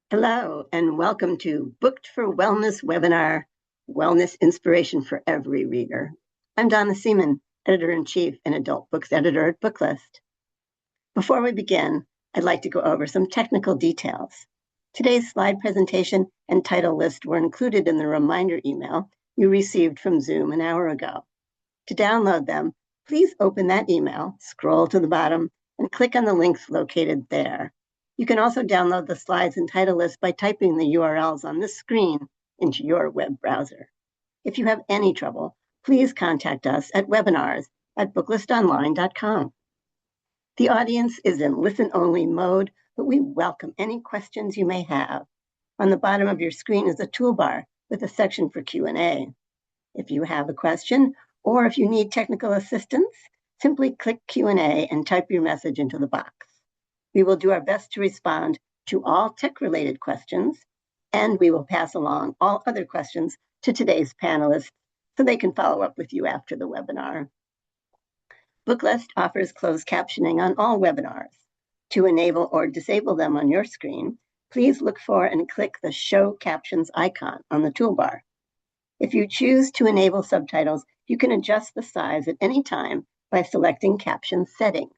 Hello, and welcome to Booked for Wellness webinar, Wellness Inspiration for Every Reader. I'm Donna Seaman, Editor-in-Chief and Adult Books Editor at Booklist. Before we begin, I'd like to go over some technical details. Today's slide presentation and title list were included in the reminder email you received from Zoom an hour ago. To download them, please open that email, scroll to the bottom, and click on the links located there. You can also download the slides and title list by typing the URLs on this screen into your web browser. If you have any trouble, please contact us at webinars@booklistonline.com. The audience is in listen-only mode, but we welcome any questions you may have. On the bottom of your screen is a toolbar with a section for Q&A. If you have a question or if you need technical assistance, simply click Q&A and type your message into the box. We will do our best to respond to all tech-related questions, and we will pass along all other questions to today's panelists so they can follow up with you after the webinar. Booklist offers closed captioning on all webinars. To enable or disable them on your screen, please look for and click the Show Captions icon on the toolbar. If you choose to enable subtitles, you can adjust the size at any time by selecting Caption Settings.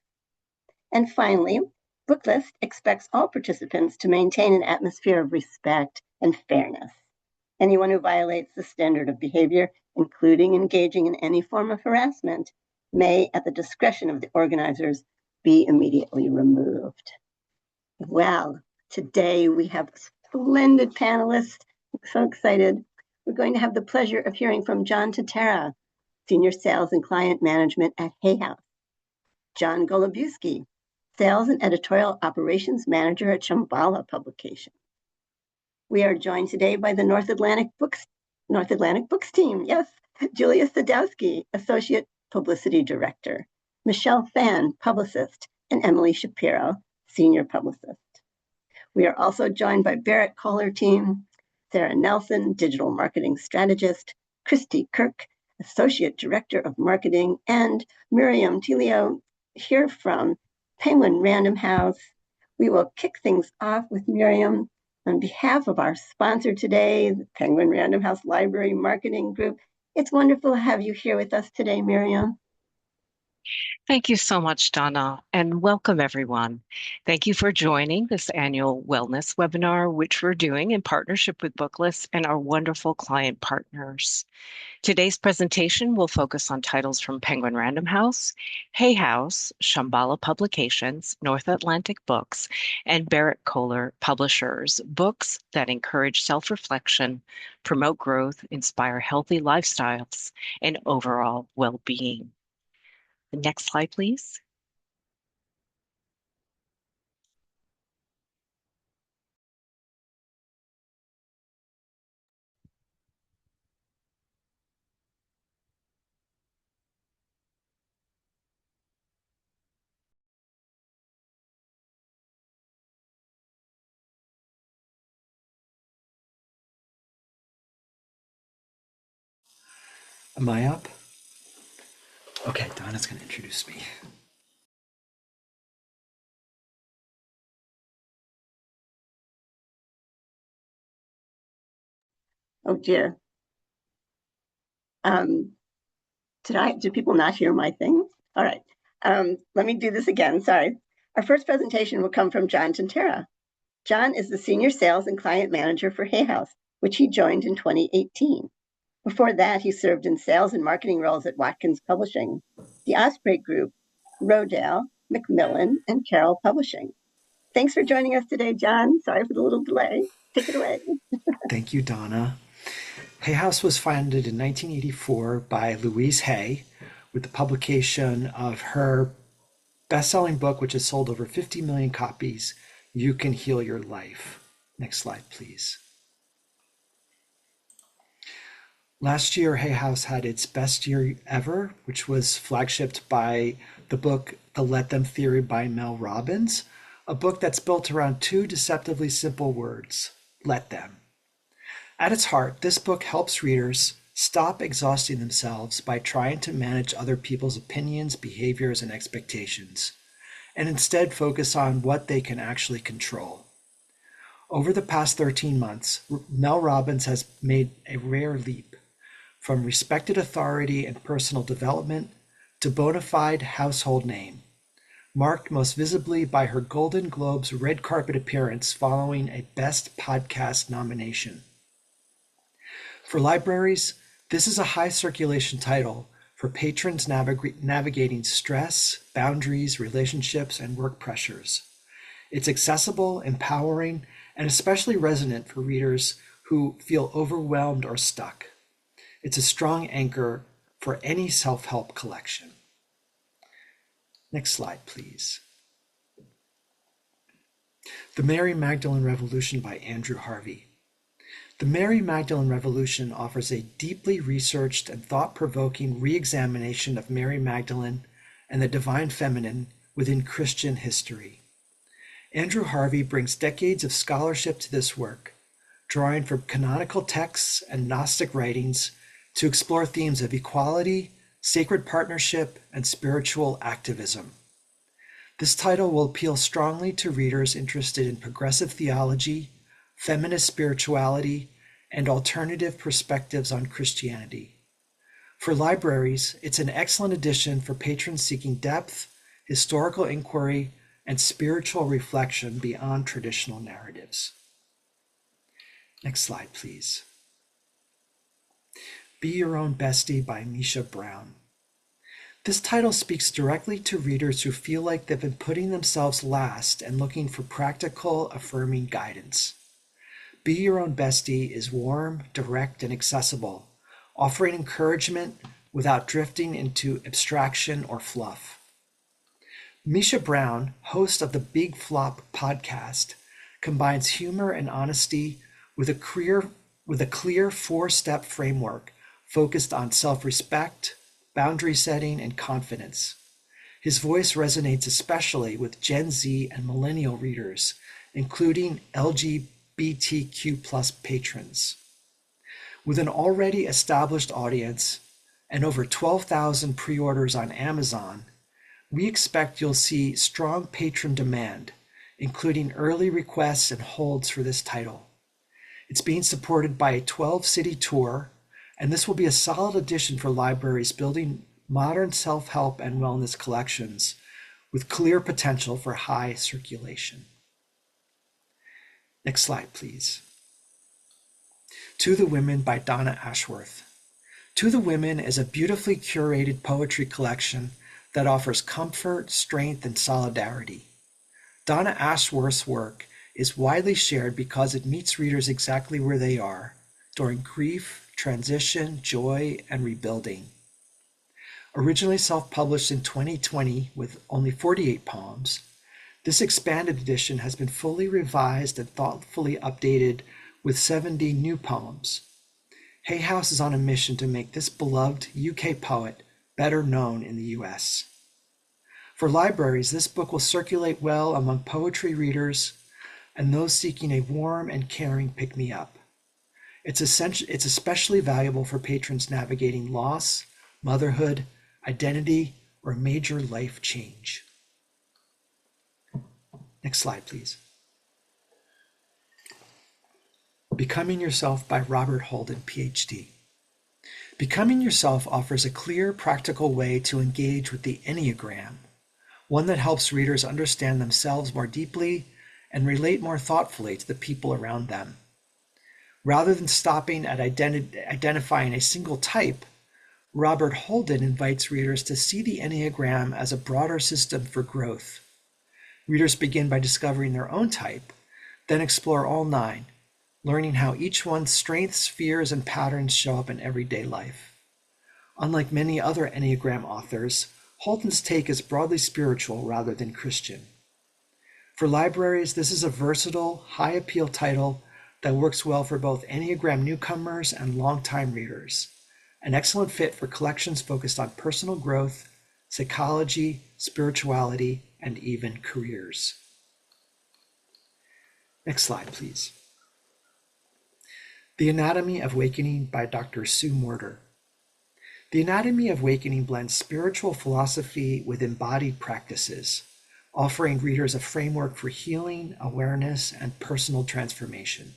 And finally, Booklist expects all participants to maintain an atmosphere of respect and fairness. Anyone who violates the standard of behavior, including engaging in any form of harassment, may, at the discretion of the organizers, be immediately removed. Well, today we have splendid panelists. I'm so excited. We're going to have the pleasure of hearing from John Tatara, Senior Sales and Client Management at Hay House; John Golubiewski, Sales and Editorial Operations Manager at Shambhala Publications. We are joined today by the North Atlantic Books team. Yes, Julia Sadowski, Associate Publicity Director; Michelle Fan, Publicist; and Emily Shapiro, Senior Publicist. We are also joined by Berrett-Koehler team, Sarah Nelson, Digital Marketing Strategist; Christy Kirk, Associate Director of Marketing; and Miriam Tilio here from Penguin Random House. We will kick things off with Miriam. On behalf of our sponsor today, the Penguin Random House Library Marketing Group, it's wonderful to have you here with us today, Miriam. Thank you so much, Donna, and welcome everyone. Thank you for joining this annual wellness webinar, which we're doing in partnership with Booklist and our wonderful client partners. Today's presentation will focus on titles from Penguin Random House, Hay House, Shambhala Publications, North Atlantic Books, and Berrett-Koehler Publishers, books that encourage self-reflection, promote growth, inspire healthy lifestyles, and overall well-being. The next slide, please. Am I up? Okay, Donna's going to introduce me. Oh dear. Did people not hear my thing? All right. Let me do this again. Sorry. Our first presentation will come from John Tatara. John is the Senior Sales and Client Manager for Hay House, which he joined in 2018. Before that, he served in sales and marketing roles at Watkins Publishing, the Osprey Group, Rodale, Macmillan, and Carroll Publishing. Thanks for joining us today, John. Sorry for the little delay. Take it away. Thank you, Donna. Hay House was founded in 1984 by Louise Hay with the publication of her best-selling book, which has sold over 50 million copies, You Can Heal Your Life. Next slide, please. Last year, Hay House had its best year ever, which was flagshipped by the book The Let Them Theory by Mel Robbins, a book that's built around two deceptively simple words: let them. At its heart, this book helps readers stop exhausting themselves by trying to manage other people's opinions, behaviors, and expectations, and instead focus on what they can actually control. Over the past 13 months, Mel Robbins has made a rare leap from respected authority in personal development to bona fide household name, marked most visibly by her Golden Globes red carpet appearance following a Best Podcast nomination. For libraries, this is a high circulation title for patrons navigating stress, boundaries, relationships, and work pressures. It's accessible, empowering, and especially resonant for readers who feel overwhelmed or stuck. It's a strong anchor for any self-help collection. Next slide, please. The Mary Magdalene Revolution by Andrew Harvey. The Mary Magdalene Revolution offers a deeply researched and thought-provoking re-examination of Mary Magdalene and the divine feminine within Christian history. Andrew Harvey brings decades of scholarship to this work, drawing from canonical texts and Gnostic writings to explore themes of equality, sacred partnership, and spiritual activism. This title will appeal strongly to readers interested in progressive theology, feminist spirituality, and alternative perspectives on Christianity. For libraries, it's an excellent addition for patrons seeking depth, historical inquiry, and spiritual reflection beyond traditional narratives. Next slide, please. Be Your Own Bestie by Misha Brown. This title speaks directly to readers who feel like they've been putting themselves last and looking for practical, affirming guidance. Be Your Own Bestie is warm, direct, and accessible, offering encouragement without drifting into abstraction or fluff. Misha Brown, host of the Big Flop podcast, combines humor and honesty with a clear four-step framework focused on self-respect, boundary setting, and confidence. His voice resonates especially with Gen Z and millennial readers, including LGBTQ+ patrons. With an already established audience and over 12,000 pre-orders on Amazon, we expect you'll see strong patron demand, including early requests and holds for this title. It's being supported by a 12-city tour, and this will be a solid addition for libraries building modern self-help and wellness collections with clear potential for high circulation. Next slide, please. To the Women by Donna Ashworth. To the Women is a beautifully curated poetry collection that offers comfort, strength, and solidarity. Donna Ashworth's work is widely shared because it meets readers exactly where they are during grief, transition, joy, and rebuilding. Originally self-published in 2020 with only 48 poems, this expanded edition has been fully revised and thoughtfully updated with 70 new poems. Hay House is on a mission to make this beloved UK poet better known in the US. For libraries, this book will circulate well among poetry readers and those seeking a warm and caring pick-me-up. It's especially valuable for patrons navigating loss, motherhood, identity, or major life change. Next slide, please. Becoming Yourself by Robert Holden, PhD. Becoming Yourself offers a clear, practical way to engage with the Enneagram, one that helps readers understand themselves more deeply and relate more thoughtfully to the people around them. Rather than stopping at identifying a single type, Robert Holden invites readers to see the Enneagram as a broader system for growth. Readers begin by discovering their own type, then explore all 9, learning how each one's strengths, fears, and patterns show up in everyday life. Unlike many other Enneagram authors, Holden's take is broadly spiritual rather than Christian. For libraries, this is a versatile, high-appeal title that works well for both Enneagram newcomers and longtime readers. An excellent fit for collections focused on personal growth, psychology, spirituality, and even careers. Next slide, please. The Anatomy of Awakening by Dr. Sue Morter. The Anatomy of Awakening blends spiritual philosophy with embodied practices, offering readers a framework for healing, awareness, and personal transformation.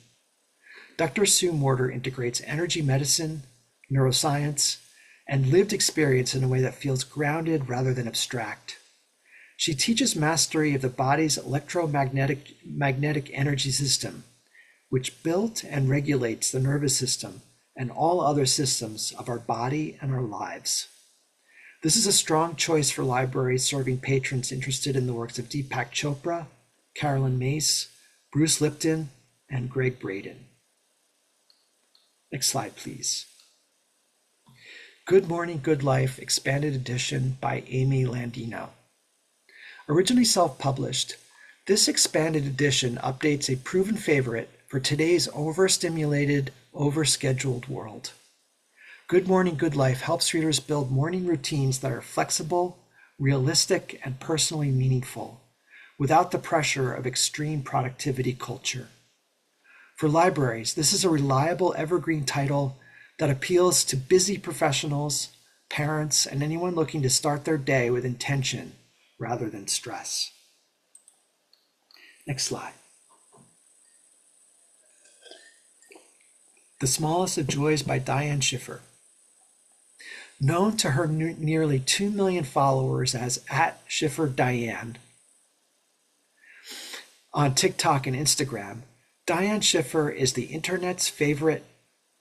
Dr. Sue Morter integrates energy medicine, neuroscience, and lived experience in a way that feels grounded rather than abstract. She teaches mastery of the body's magnetic energy system, which built and regulates the nervous system and all other systems of our body and our lives. This is a strong choice for libraries serving patrons interested in the works of Deepak Chopra, Carolyn Mace, Bruce Lipton, and Greg Braden. Next slide, please. Good Morning, Good Life, Expanded Edition by Amy Landino. Originally self-published, this expanded edition updates a proven favorite for today's overstimulated, overscheduled world. Good Morning, Good Life helps readers build morning routines that are flexible, realistic, and personally meaningful, without the pressure of extreme productivity culture. For libraries, this is a reliable evergreen title that appeals to busy professionals, parents, and anyone looking to start their day with intention rather than stress. Next slide. The Smallest of Joys by Diane Schiffer. Known to her nearly 2 million followers as @SchifferDiane on TikTok and Instagram, Diane Schiffer is the internet's favorite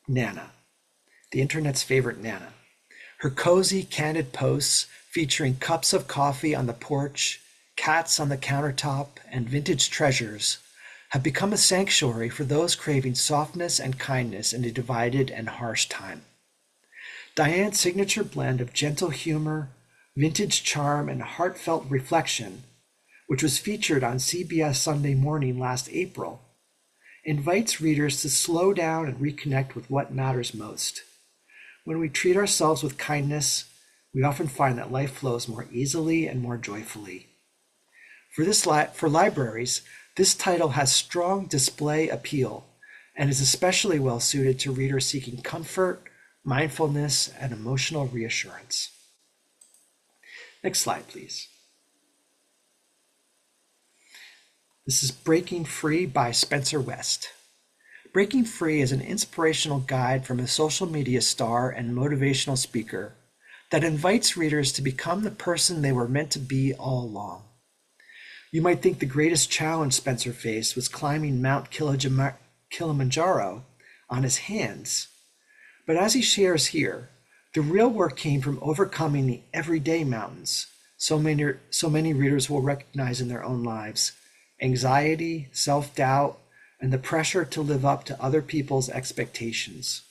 Nana. Her cozy, candid posts featuring cups of coffee on the porch, cats on the countertop, and vintage treasures have become a sanctuary for those craving softness and kindness in a divided and harsh time. Diane's signature blend of gentle humor, vintage charm, and heartfelt reflection, which was featured on CBS Sunday Morning last April, invites readers to slow down and reconnect with what matters most. When we treat ourselves with kindness, we often find that life flows more easily and more joyfully. For libraries, this title has strong display appeal and is especially well suited to readers seeking comfort, mindfulness, and emotional reassurance. Next slide, please. This is Breaking Free by Spencer West. Breaking Free is an inspirational guide from a social media star and motivational speaker that invites readers to become the person they were meant to be all along. You might think the greatest challenge Spencer faced was climbing Mount Kilimanjaro on his hands. But as he shares here, the real work came from overcoming the everyday mountains so many readers will recognize in their own lives: anxiety, self-doubt, and the pressure to live up to other people's expectations.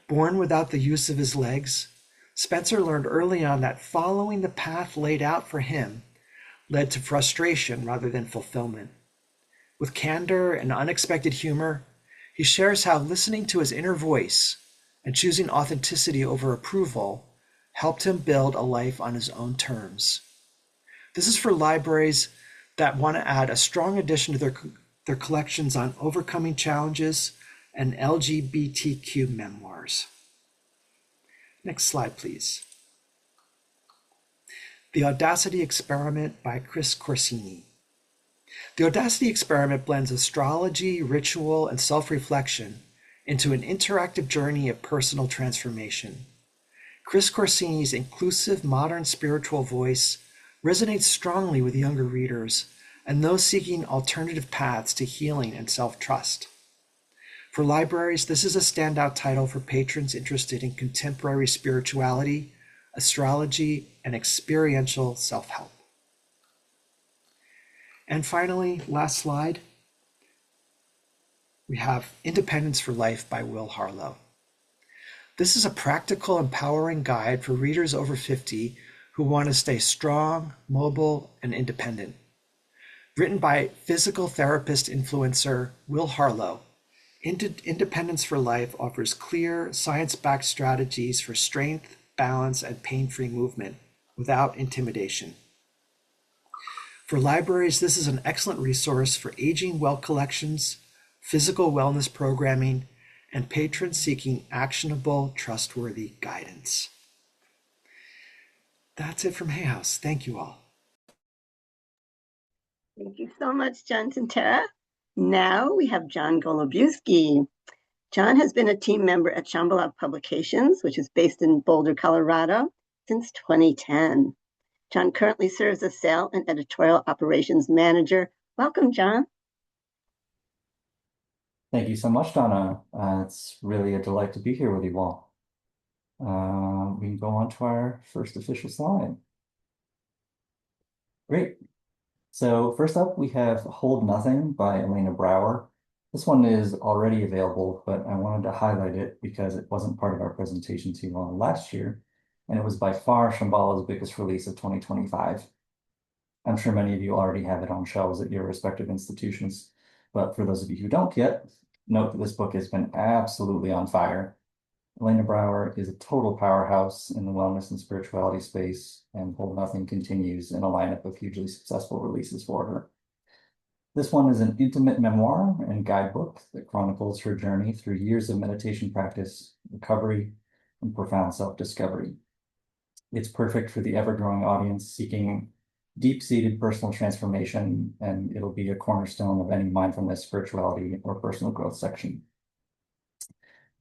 Born without the use of his legs, Spencer learned early on that following the path laid out for him led to frustration rather than fulfillment. With candor and unexpected humor, he shares how listening to his inner voice and choosing authenticity over approval helped him build a life on his own terms. This is for libraries that want to add a strong addition to their collections on overcoming challenges and LGBTQ memoirs. Next slide, please. The Audacity Experiment by Chris Corsini. The Audacity Experiment blends astrology, ritual, and self-reflection into an interactive journey of personal transformation. Chris Corsini's inclusive, modern spiritual voice resonates strongly with younger readers and those seeking alternative paths to healing and self-trust. For libraries, this is a standout title for patrons interested in contemporary spirituality, astrology, and experiential self-help. And finally, last slide, we have Independence for Life by Will Harlow. This is a practical, empowering guide for readers over 50 who want to stay strong, mobile, and independent. Written by physical therapist influencer Will Harlow, Independence for Life offers clear, science-backed strategies for strength, balance, and pain-free movement without intimidation. For libraries, this is an excellent resource for aging well collections, physical wellness programming, and patrons seeking actionable, trustworthy guidance. That's it from Hay House. Thank you all. Thank you so much, John Tara. Now we have John Golubiewski. John has been a team member at Shambhala Publications, which is based in Boulder, Colorado, since 2010. John currently serves as sales and editorial operations manager. Welcome, John. Thank you so much, Donna. It's really a delight to be here with you all. We can go on to our first official slide. Great. So first up, we have Hold Nothing by Elena Brower. This one is already available, but I wanted to highlight it because it wasn't part of our presentation to you all last year, and it was by far Shambhala's biggest release of 2025. I'm sure many of you already have it on shelves at your respective institutions, but for those of you who don't yet, note that this book has been absolutely on fire. Elena Brower is a total powerhouse in the wellness and spirituality space, and Hold Nothing continues in a lineup of hugely successful releases for her. This one is an intimate memoir and guidebook that chronicles her journey through years of meditation practice, recovery, and profound self-discovery. It's perfect for the ever-growing audience seeking deep-seated personal transformation, and it'll be a cornerstone of any mindfulness, spirituality, or personal growth section.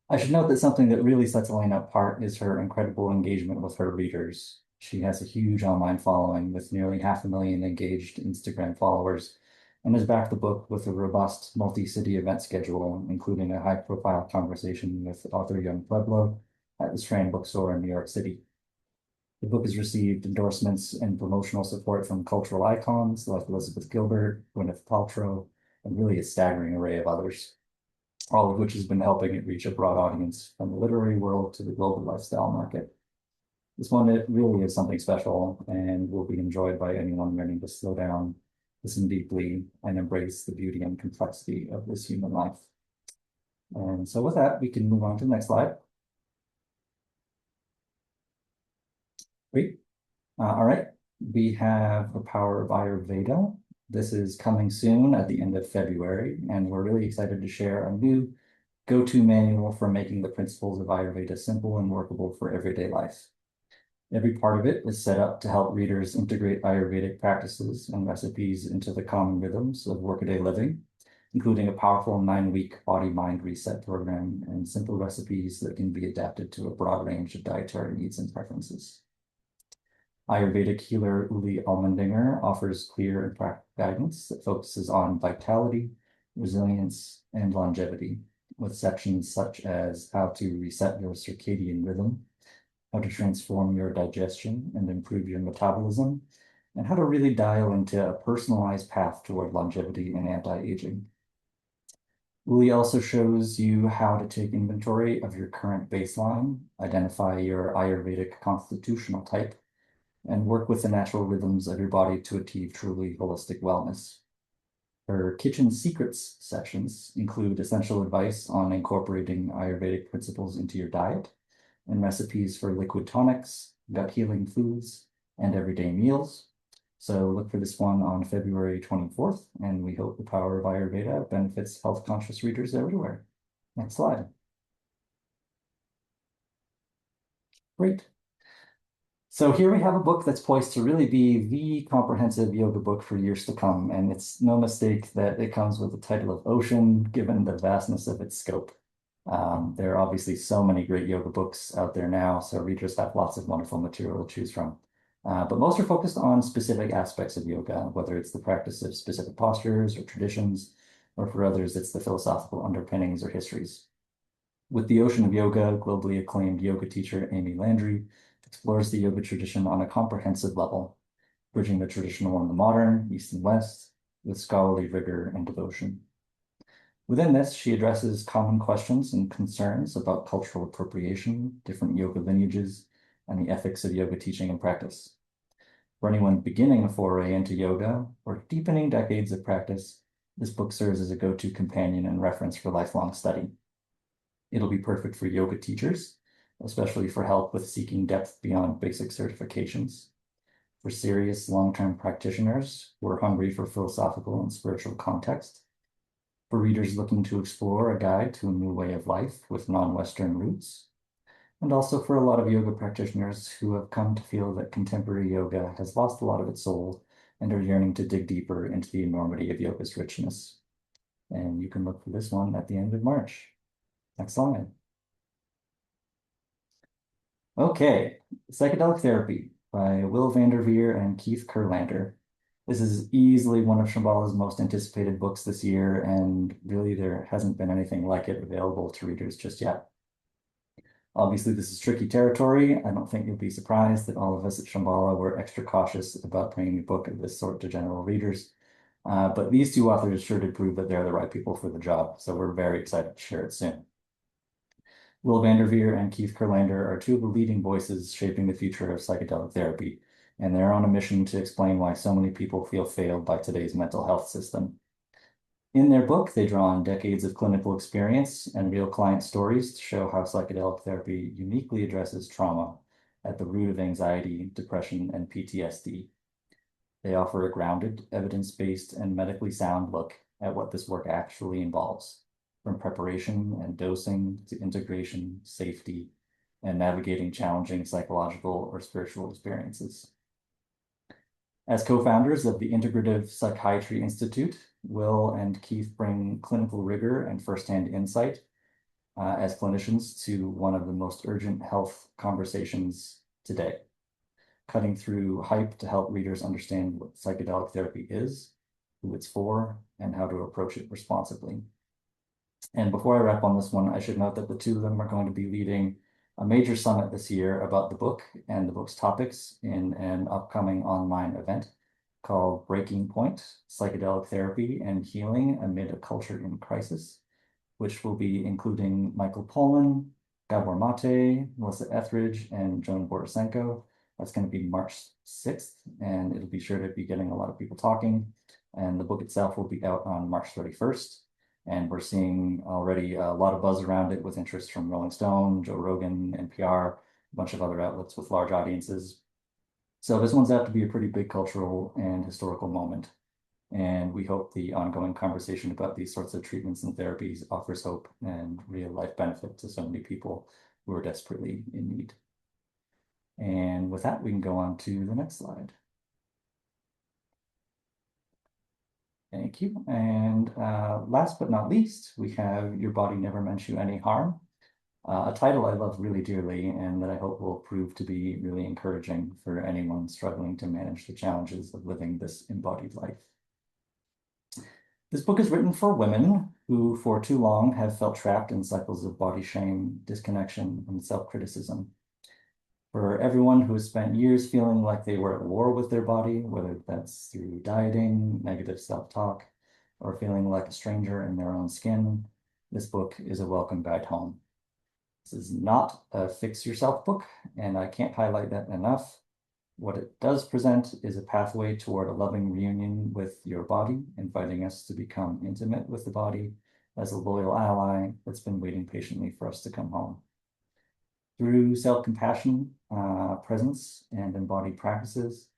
I should note that something that really sets Elena apart is her incredible engagement with her readers. She has a huge online following with nearly 500,000 engaged Instagram followers, and has backed the book with a robust multi-city event schedule, including a high-profile conversation with author Young Pueblo at the Strand Bookstore in New York City. The book has received endorsements and promotional support from cultural icons like Elizabeth Gilbert, Gwyneth Paltrow, and really a staggering array of others, all of which has been helping it reach a broad audience from the literary world to the global lifestyle market. This one, it really is something special and will be enjoyed by anyone learning to slow down, listen deeply, and embrace the beauty and complexity of this human life. And so with that, we can move on to the next slide. Great. All right, we have The Power of Ayurveda. This is coming soon at the end of February, and we're really excited to share a new go-to manual for making the principles of Ayurveda simple and workable for everyday life. Every part of it is set up to help readers integrate Ayurvedic practices and recipes into the common rhythms of workaday living, including a powerful 9-week body-mind reset program and simple recipes that can be adapted to a broad range of dietary needs and preferences. Ayurvedic healer Uli Almendinger offers clear and practical guidance that focuses on vitality, resilience, and longevity, with sections such as how to reset your circadian rhythm, how to transform your digestion and improve your metabolism, and how to really dial into a personalized path toward longevity and anti-aging. Uli also shows you how to take inventory of your current baseline, identify your Ayurvedic constitutional type, and work with the natural rhythms of your body to achieve truly holistic wellness. Her kitchen secrets sessions include essential advice on incorporating Ayurvedic principles into your diet and recipes for liquid tonics, gut healing foods, and everyday meals. So look for this one on February 24th, and we hope The Power of Ayurveda benefits health-conscious readers everywhere. Next slide. Great. So here we have a book that's poised to really be the comprehensive yoga book for years to come, and it's no mistake that it comes with the title of Ocean, given the vastness of its scope. There are obviously so many great yoga books out there now, so readers have lots of wonderful material to choose from. But most are focused on specific aspects of yoga, whether it's the practice of specific postures or traditions, or for others, it's the philosophical underpinnings or histories. With The Ocean of Yoga, globally acclaimed yoga teacher Amy Landry explores the yoga tradition on a comprehensive level, bridging the traditional and the modern, East and West, with scholarly rigor and devotion. Within this, she addresses common questions and concerns about cultural appropriation, different yoga lineages, and the ethics of yoga teaching and practice. For anyone beginning a foray into yoga or deepening decades of practice, this book serves as a go-to companion and reference for lifelong study. It'll be perfect for yoga teachers, especially for help with seeking depth beyond basic certifications, for serious long-term practitioners who are hungry for philosophical and spiritual context, for readers looking to explore a guide to a new way of life with non-Western roots, and also for a lot of yoga practitioners who have come to feel that contemporary yoga has lost a lot of its soul and are yearning to dig deeper into the enormity of yoga's richness. And you can look for this one at the end of March. Next slide. Okay, Psychedelic Therapy by Will Vanderveer and Keith Kurlander. This is easily one of Shambhala's most anticipated books this year, and really there hasn't been anything like it available to readers just yet. Obviously, this is tricky territory. I don't think you'll be surprised that all of us at Shambhala were extra cautious about bringing a book of this sort to general readers. But these two authors sure did prove that they're the right people for the job, so we're very excited to share it soon. Will Vanderveer and Keith Kurlander are two of the leading voices shaping the future of psychedelic therapy, and they're on a mission to explain why so many people feel failed by today's mental health system. In their book, they draw on decades of clinical experience and real client stories to show how psychedelic therapy uniquely addresses trauma at the root of anxiety, depression, and PTSD. They offer a grounded, evidence-based, and medically sound look at what this work actually involves, from preparation and dosing to integration, safety, and navigating challenging psychological or spiritual experiences. As co-founders of the Integrative Psychiatry Institute, Will and Keith bring clinical rigor and firsthand insight as clinicians to one of the most urgent health conversations today, cutting through hype to help readers understand what psychedelic therapy is, who it's for, and how to approach it responsibly. And before I wrap on this one, I should note that the two of them are going to be leading a major summit this year about the book and the book's topics in an upcoming online event called Breaking Point, Psychedelic Therapy and Healing Amid a Culture in Crisis, which will be including Michael Pullman, Gabor Mate, Melissa Etheridge, and Joan Borisenko. That's going to be March 6th, and it'll be sure to be getting a lot of people talking. And the book itself will be out on March 31st. And we're seeing already a lot of buzz around it with interest from Rolling Stone, Joe Rogan, NPR, a bunch of other outlets with large audiences. So this one's out to be a pretty big cultural and historical moment. And we hope the ongoing conversation about these sorts of treatments and therapies offers hope and real life benefit to so many people who are desperately in need. And with that, we can go on to the next slide. Thank you. And last but not least, we have Your Body Never Meant You Any Harm, a title I love really dearly and that I hope will prove to be really encouraging for anyone struggling to manage the challenges of living this embodied life. This book is written for women who for too long have felt trapped in cycles of body shame, disconnection, and self-criticism. For everyone who has spent years feeling like they were at war with their body, whether that's through dieting, negative self-talk, or feeling like a stranger in their own skin, this book is a welcome guide home. This is not a fix yourself book, and I can't highlight that enough. What it does present is a pathway toward a loving reunion with your body, inviting us to become intimate with the body as a loyal ally that's been waiting patiently for us to come home. Through self-compassion, presence, and embodied practices,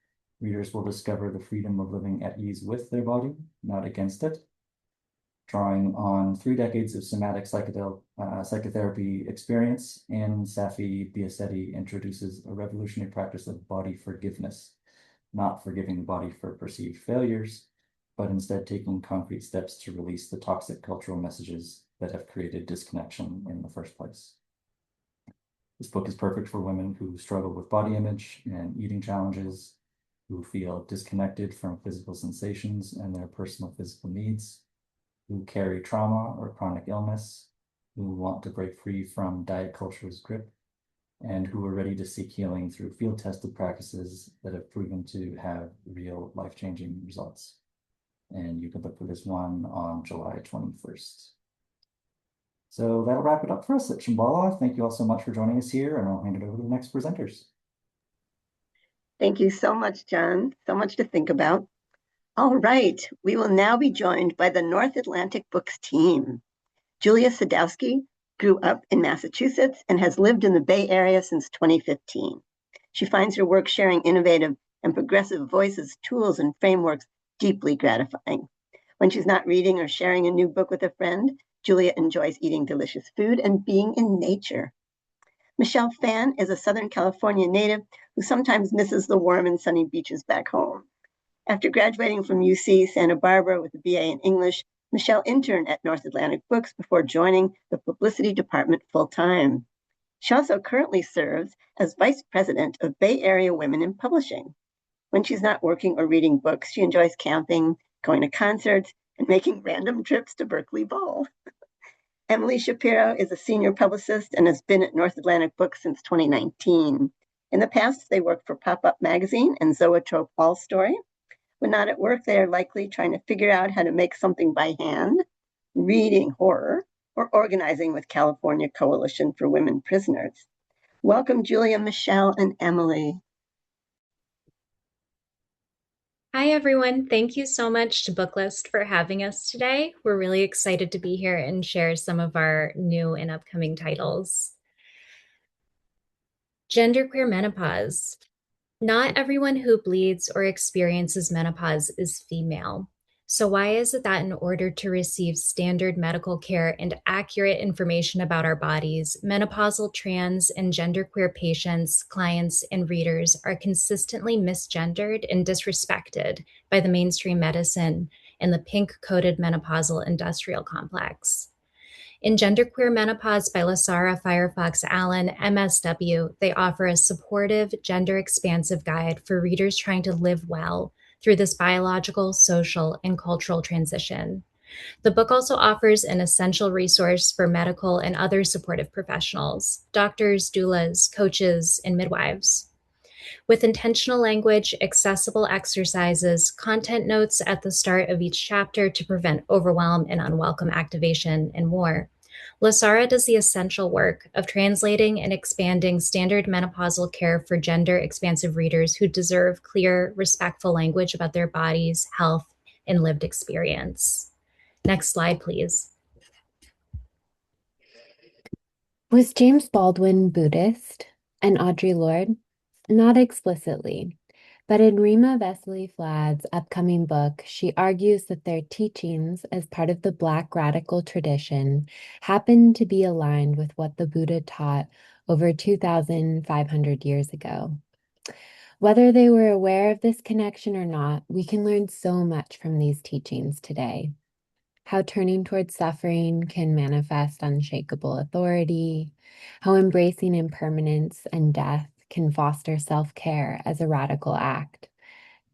readers will discover the freedom of living at ease with their body, not against it. Drawing on 3 decades of somatic psychotherapy experience, Anne Safi Biasetti introduces a revolutionary practice of body forgiveness, not forgiving the body for perceived failures, but instead taking concrete steps to release the toxic cultural messages that have created disconnection in the first place. This book is perfect for women who struggle with body image and eating challenges, who feel disconnected from physical sensations and their personal physical needs, who carry trauma or chronic illness, who want to break free from diet culture's grip, and who are ready to seek healing through field-tested practices that have proven to have real life-changing results. And you can look for this one on July 21st. So that'll wrap it up for us at Shambhala. Thank you all so much for joining us here, and I'll hand it over to the next presenters. Thank you so much, John. So much to think about. All right, we will now be joined by the North Atlantic Books team. Julia Sadowski grew up in Massachusetts and has lived in the Bay Area since 2015. She finds her work sharing innovative and progressive voices, tools, and frameworks deeply gratifying. When she's not reading or sharing a new book with a friend, Julia enjoys eating delicious food and being in nature. Michelle Phan is a Southern California native who sometimes misses the warm and sunny beaches back home. After graduating from UC Santa Barbara with a BA in English, Michelle interned at North Atlantic Books before joining the publicity department full-time. She also currently serves as Vice President of Bay Area Women in Publishing. When she's not working or reading books, she enjoys camping, going to concerts, and making random trips to Berkeley Bowl. Emily Shapiro is a senior publicist and has been at North Atlantic Books since 2019. In the past, they worked for Pop-Up Magazine and Zoetrope All Story. When not at work, they are likely trying to figure out how to make something by hand, reading horror, or organizing with California Coalition for Women Prisoners. Welcome, Julia, Michelle, and Emily. Hi, everyone. Thank you so much to Booklist for having us today. We're really excited to be here and share some of our new and upcoming titles. Genderqueer menopause. Not everyone who bleeds or experiences menopause is female. So why is it that in order to receive standard medical care and accurate information about our bodies, menopausal trans and genderqueer patients, clients, and readers are consistently misgendered and disrespected by the mainstream medicine and the pink-coated menopausal industrial complex? In Genderqueer Menopause by Lasara Firefox Allen, MSW, they offer a supportive, gender-expansive guide for readers trying to live well through this biological, social, and cultural transition. The book also offers an essential resource for medical and other supportive professionals, doctors, doulas, coaches, and midwives. With intentional language, accessible exercises, content notes at the start of each chapter to prevent overwhelm and unwelcome activation, and more, Lasara does the essential work of translating and expanding standard menopausal care for gender-expansive readers who deserve clear, respectful language about their bodies, health, and lived experience. Next slide, please. Was James Baldwin Buddhist and Audre Lorde? Not explicitly, but in Rima Vesely-Fladd's upcoming book, she argues that their teachings as part of the Black radical tradition happen to be aligned with what the Buddha taught over 2,500 years ago. Whether they were aware of this connection or not, we can learn so much from these teachings today. How turning towards suffering can manifest unshakable authority, how embracing impermanence and death can foster self-care as a radical act,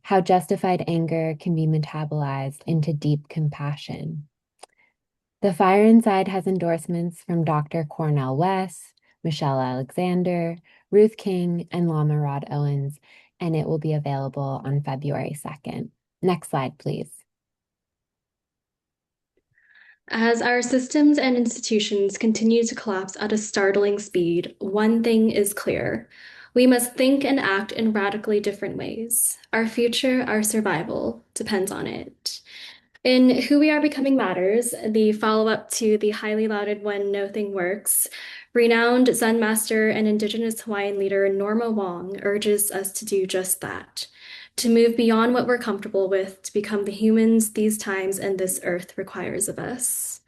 how justified anger can be metabolized into deep compassion. The Fire Inside has endorsements from Dr. Cornell West, Michelle Alexander, Ruth King, and Lama Rod Owens, and it will be available on February 2nd. Next slide, please. As our systems and institutions continue to collapse at a startling speed, one thing is clear. We must think and act in radically different ways. Our future, our survival, depends on it. In Who We Are Becoming Matters, the follow-up to the highly lauded When No Thing Works, renowned Zen master and Indigenous Hawaiian leader Norma Wong urges us to do just that, to move beyond what we're comfortable with, to become the humans these times and this earth requires of us.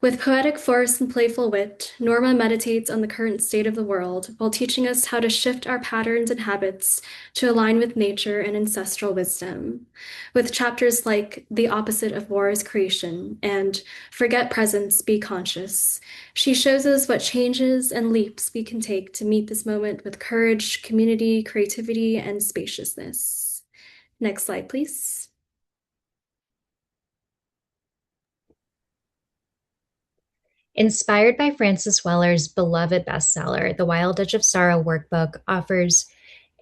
With poetic force and playful wit, Norma meditates on the current state of the world while teaching us how to shift our patterns and habits to align with nature and ancestral wisdom. With chapters like The Opposite of War is Creation and Forget Presence, Be Conscious, she shows us what changes and leaps we can take to meet this moment with courage, community, creativity, and spaciousness. Next slide, please. Inspired by Frances Weller's beloved bestseller, The Wild Edge of Sorrow workbook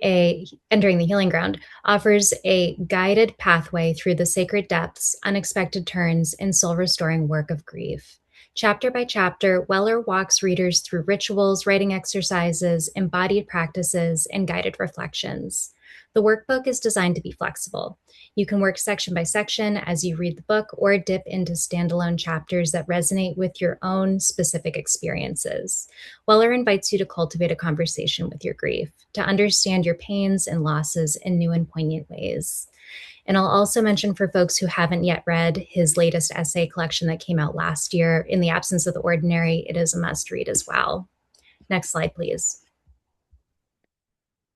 Entering the Healing Ground, offers a guided pathway through the sacred depths, unexpected turns, and soul-restoring work of grief. Chapter by chapter, Weller walks readers through rituals, writing exercises, embodied practices, and guided reflections. The workbook is designed to be flexible. You can work section by section as you read the book or dip into standalone chapters that resonate with your own specific experiences. Weller invites you to cultivate a conversation with your grief, to understand your pains and losses in new and poignant ways. And I'll also mention for folks who haven't yet read his latest essay collection that came out last year, In the Absence of the Ordinary, it is a must read as well. Next slide, please.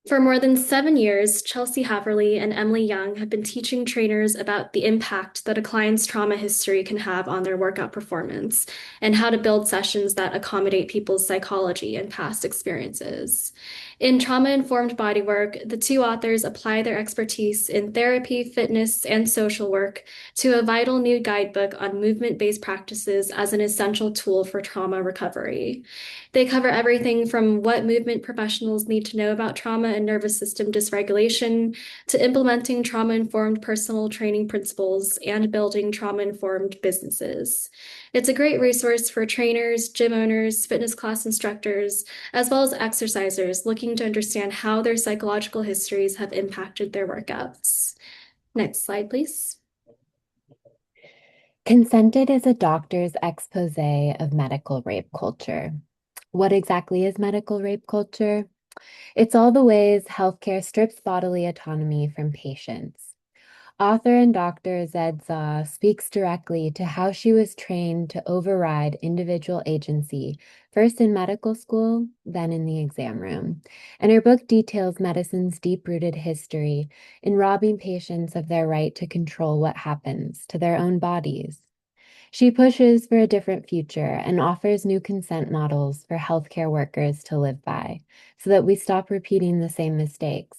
For more than 7 years, Chelsea Haverly and Emily Young have been teaching trainers about the impact that a client's trauma history can have on their workout performance and how to build sessions that accommodate people's psychology and past experiences. In Trauma-Informed Bodywork, the two authors apply their expertise in therapy, fitness, and social work to a vital new guidebook on movement-based practices as an essential tool for trauma recovery. They cover everything from what movement professionals need to know about trauma and nervous system dysregulation to implementing trauma-informed personal training principles and building trauma-informed businesses. It's a great resource for trainers, gym owners, fitness class instructors, as well as exercisers looking to understand how their psychological histories have impacted their workouts. Next slide, please. Consented is a doctor's expose of medical rape culture. What exactly is medical rape culture? It's all the ways healthcare strips bodily autonomy from patients. Author and Dr. Zed Zaw speaks directly to how she was trained to override individual agency, first in medical school, then in the exam room. And her book details medicine's deep-rooted history in robbing patients of their right to control what happens to their own bodies. She pushes for a different future and offers new consent models for healthcare workers to live by so that we stop repeating the same mistakes.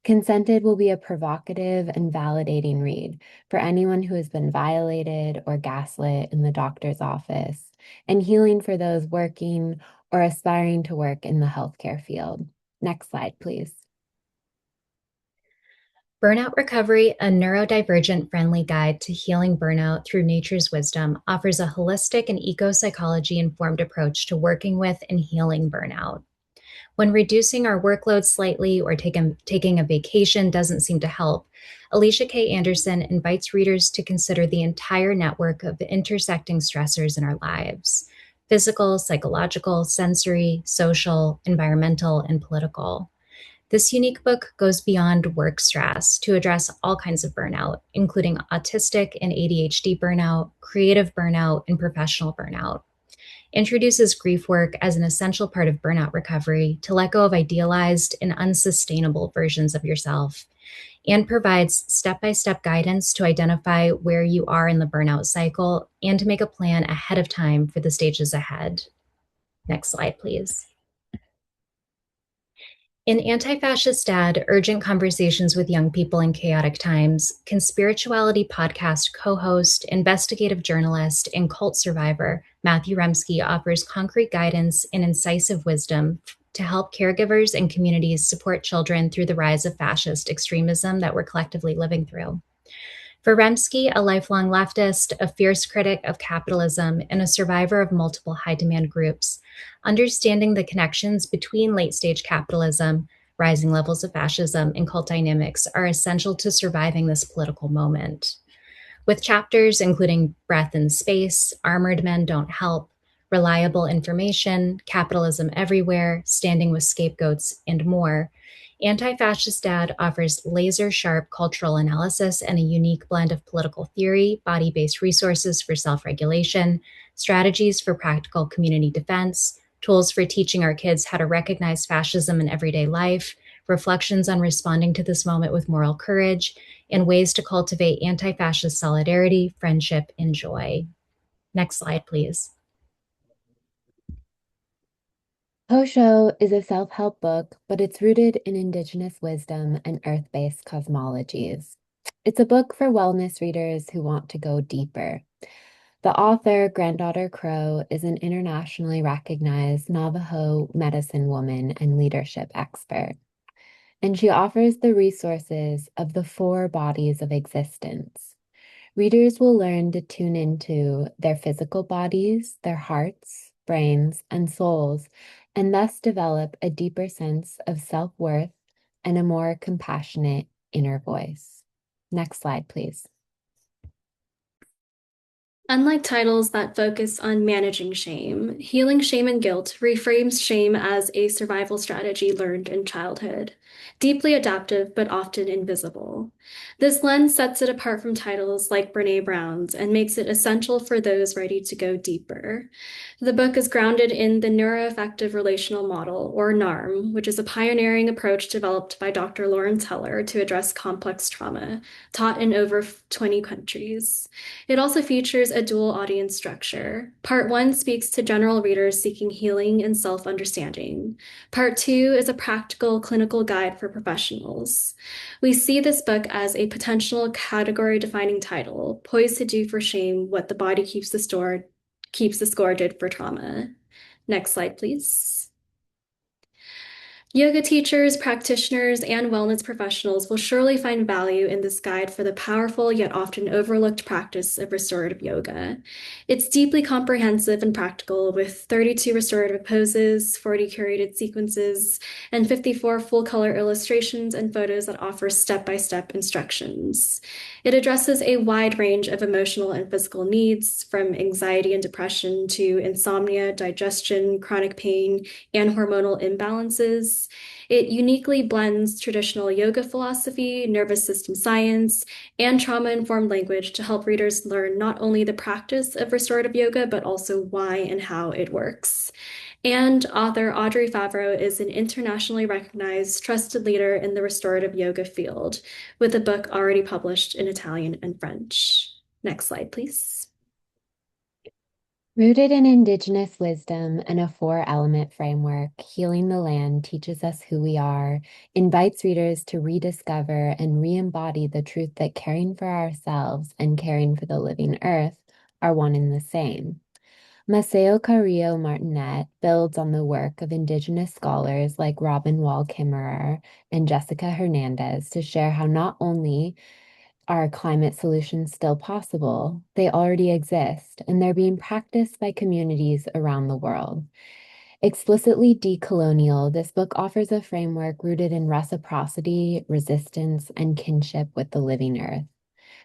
Consented will be a provocative and validating read for anyone who has been violated or gaslit in the doctor's office, and healing for those working or aspiring to work in the healthcare field. Next slide, please. Burnout Recovery, a neurodivergent friendly guide to healing burnout through nature's wisdom, offers a holistic and eco-psychology informed approach to working with and healing burnout. When reducing our workload slightly or taking a vacation doesn't seem to help, Alicia K. Anderson invites readers to consider the entire network of intersecting stressors in our lives: physical, psychological, sensory, social, environmental, and political. This unique book goes beyond work stress to address all kinds of burnout, including autistic and ADHD burnout, creative burnout, and professional burnout. Introduces grief work as an essential part of burnout recovery to let go of idealized and unsustainable versions of yourself, and provides step-by-step guidance to identify where you are in the burnout cycle and to make a plan ahead of time for the stages ahead. Next slide, please. In Anti-Fascist Dad, Urgent Conversations with Young People in Chaotic Times, Conspirituality podcast co-host, investigative journalist, and cult survivor Matthew Remski offers concrete guidance and incisive wisdom to help caregivers and communities support children through the rise of fascist extremism that we're collectively living through. For Remski, a lifelong leftist, a fierce critic of capitalism, and a survivor of multiple high-demand groups, understanding the connections between late-stage capitalism, rising levels of fascism, and cult dynamics are essential to surviving this political moment. With chapters including Breath in Space, Armored Men Don't Help, Reliable Information, Capitalism Everywhere, Standing with Scapegoats, and more, Anti-Fascist Dad offers laser-sharp cultural analysis and a unique blend of political theory, body-based resources for self-regulation, strategies for practical community defense, tools for teaching our kids how to recognize fascism in everyday life, reflections on responding to this moment with moral courage, and ways to cultivate anti-fascist solidarity, friendship, and joy. Next slide, please. Osho is a self-help book, but it's rooted in indigenous wisdom and earth-based cosmologies. It's a book for wellness readers who want to go deeper. The author, Granddaughter Crow, is an internationally recognized Navajo medicine woman and leadership expert, and she offers the resources of the 4 bodies of existence. Readers will learn to tune into their physical bodies, their hearts, brains, and souls, and thus develop a deeper sense of self-worth and a more compassionate inner voice. Next slide, please. Unlike titles that focus on managing shame, Healing Shame and Guilt reframes shame as a survival strategy learned in childhood. deeply adaptive but often invisible. This lens sets it apart from titles like Brene Brown's and makes it essential for those ready to go deeper. The book is grounded in the neuroaffective relational model, or NARM, which is a pioneering approach developed by Dr. Lawrence Heller to address complex trauma, taught in over 20 countries. It also features a dual audience structure. Part 1 speaks to general readers seeking healing and self-understanding. Part 2 is a practical clinical guide for professionals. We see this book as a potential category-defining title, poised to do for shame what the body keeps the score did for trauma. Next slide, please. Yoga teachers, practitioners, and wellness professionals will surely find value in this guide for the powerful yet often overlooked practice of restorative yoga. It's deeply comprehensive and practical, with 32 restorative poses, 40 curated sequences, and 54 full-color illustrations and photos that offer step-by-step instructions. It addresses a wide range of emotional and physical needs, from anxiety and depression to insomnia, digestion, chronic pain, and hormonal imbalances. It uniquely blends traditional yoga philosophy, nervous system science, and trauma-informed language to help readers learn not only the practice of restorative yoga, but also why and how it works. And author Audrey Favreau is an internationally recognized, trusted leader in the restorative yoga field, with a book already published in Italian and French. Next slide, please. Rooted in Indigenous wisdom and a 4-element framework, Healing the Land teaches us who we are, invites readers to rediscover and re-embody the truth that caring for ourselves and caring for the living earth are one and the same. Maceo Carrillo Martinet builds on the work of Indigenous scholars like Robin Wall Kimmerer and Jessica Hernandez to share how not only are climate solutions still possible, they already exist, and they're being practiced by communities around the world. Explicitly decolonial, this book offers a framework rooted in reciprocity, resistance, and kinship with the living earth.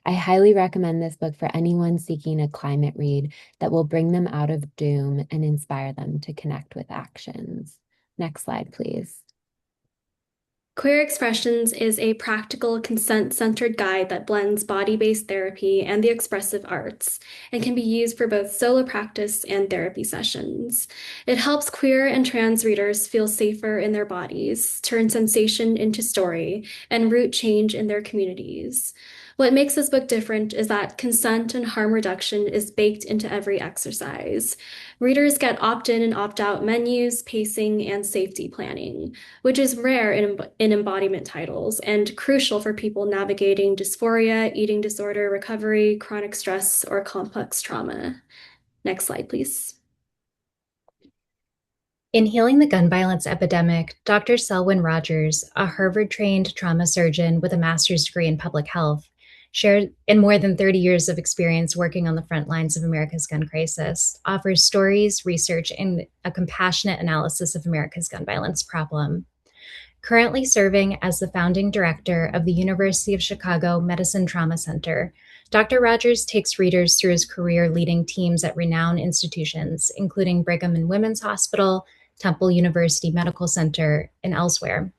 I highly recommend this book for anyone seeking a climate read that will bring them out of doom and inspire them to connect with actions. Next slide, please. Queer Expressions is a practical, consent-centered guide that blends body-based therapy and the expressive arts, and can be used for both solo practice and therapy sessions. It helps queer and trans readers feel safer in their bodies, turn sensation into story, and root change in their communities. What makes this book different is that consent and harm reduction is baked into every exercise. Readers get opt-in and opt-out menus, pacing, and safety planning, which is rare in embodiment titles and crucial for people navigating dysphoria, eating disorder recovery, chronic stress, or complex trauma. Next slide, please. In Healing the Gun Violence Epidemic, Dr. Selwyn Rogers, a Harvard-trained trauma surgeon with a master's degree in public health, shared in more than 30 years of experience working on the front lines of America's gun crisis, offers stories, research, and a compassionate analysis of America's gun violence problem. Currently serving as the founding director of the University of Chicago Medicine Trauma Center, Dr. Rogers takes readers through his career leading teams at renowned institutions, including Brigham and Women's Hospital, Temple University Medical Center, and elsewhere.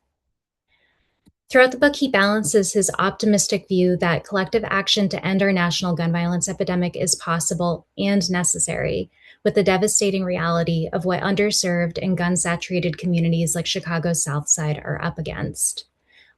Throughout the book, he balances his optimistic view that collective action to end our national gun violence epidemic is possible and necessary, with the devastating reality of what underserved and gun-saturated communities like Chicago's South Side are up against.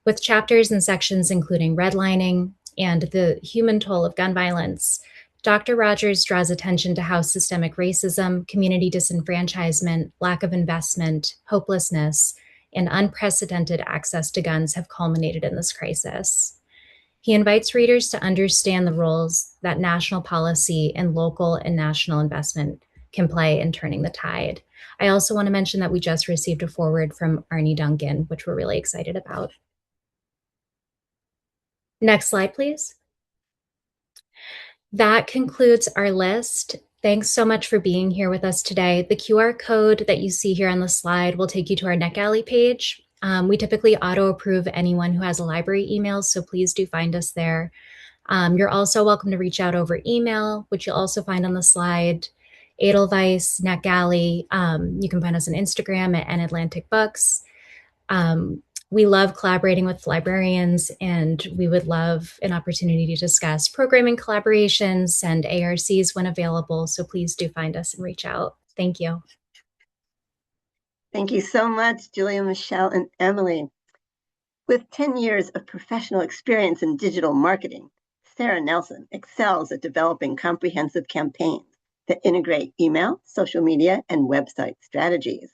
With chapters and sections including redlining and the human toll of gun violence, Dr. Rogers draws attention to how systemic racism, community disenfranchisement, lack of investment, hopelessness, and unprecedented access to guns have culminated in this crisis. He invites readers to understand the roles that national policy and local and national investment can play in turning the tide. I also want to mention that we just received a foreword from Arnie Duncan, which we're really excited about. Next slide, please. That concludes our list. Thanks so much for being here with us today. The QR code that you see here on the slide will take you to our NetGalley page. We typically auto-approve anyone who has a library email, so please do find us there. You're also welcome to reach out over email, which you'll also find on the slide. Edelweiss, NetGalley. You can find us on Instagram at NAtlantic Books. We love collaborating with librarians, and we would love an opportunity to discuss programming collaborations and ARCs when available. So please do find us and reach out. Thank you. Thank you so much, Julia, Michelle, and Emily. With 10 years of professional experience in digital marketing, Sarah Nelson excels at developing comprehensive campaigns that integrate email, social media, and website strategies.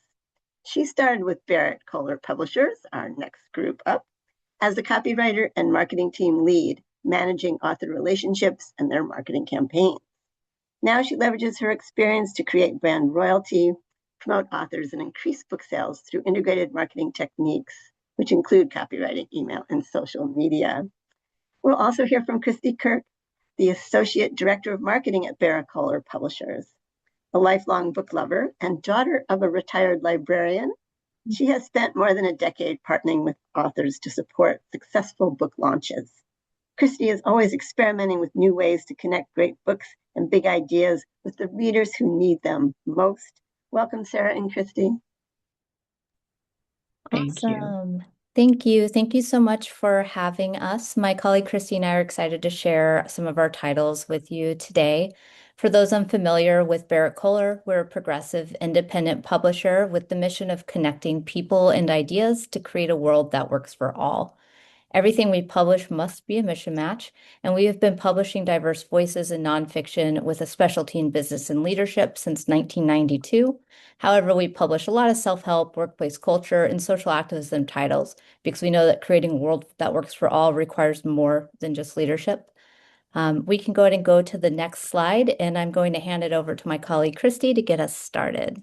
She started with Berrett-Koehler Publishers, our next group up, as the copywriter and marketing team lead, managing author relationships and their marketing campaigns. Now she leverages her experience to create brand royalty, promote authors, and increase book sales through integrated marketing techniques, which include copywriting, email, and social media. We'll also hear from Christy Kirk, the Associate Director of Marketing at Berrett-Koehler Publishers. A lifelong book lover and daughter of a retired librarian, she has spent more than a decade partnering with authors to support successful book launches. Christy is always experimenting with new ways to connect great books and big ideas with the readers who need them most. Welcome, Sarah and Christy. Thank you. Awesome. Thank you. Thank you so much for having us. My colleague Christy and I are excited to share some of our titles with you today. For those unfamiliar with Berrett-Koehler, we're a progressive independent publisher with the mission of connecting people and ideas to create a world that works for all. Everything we publish must be a mission match, and we have been publishing diverse voices in nonfiction with a specialty in business and leadership since 1992. However, we publish a lot of self-help, workplace culture, and social activism titles because we know that creating a world that works for all requires more than just leadership. We can go ahead and go to the next slide, and I'm going to hand it over to my colleague Christy to get us started.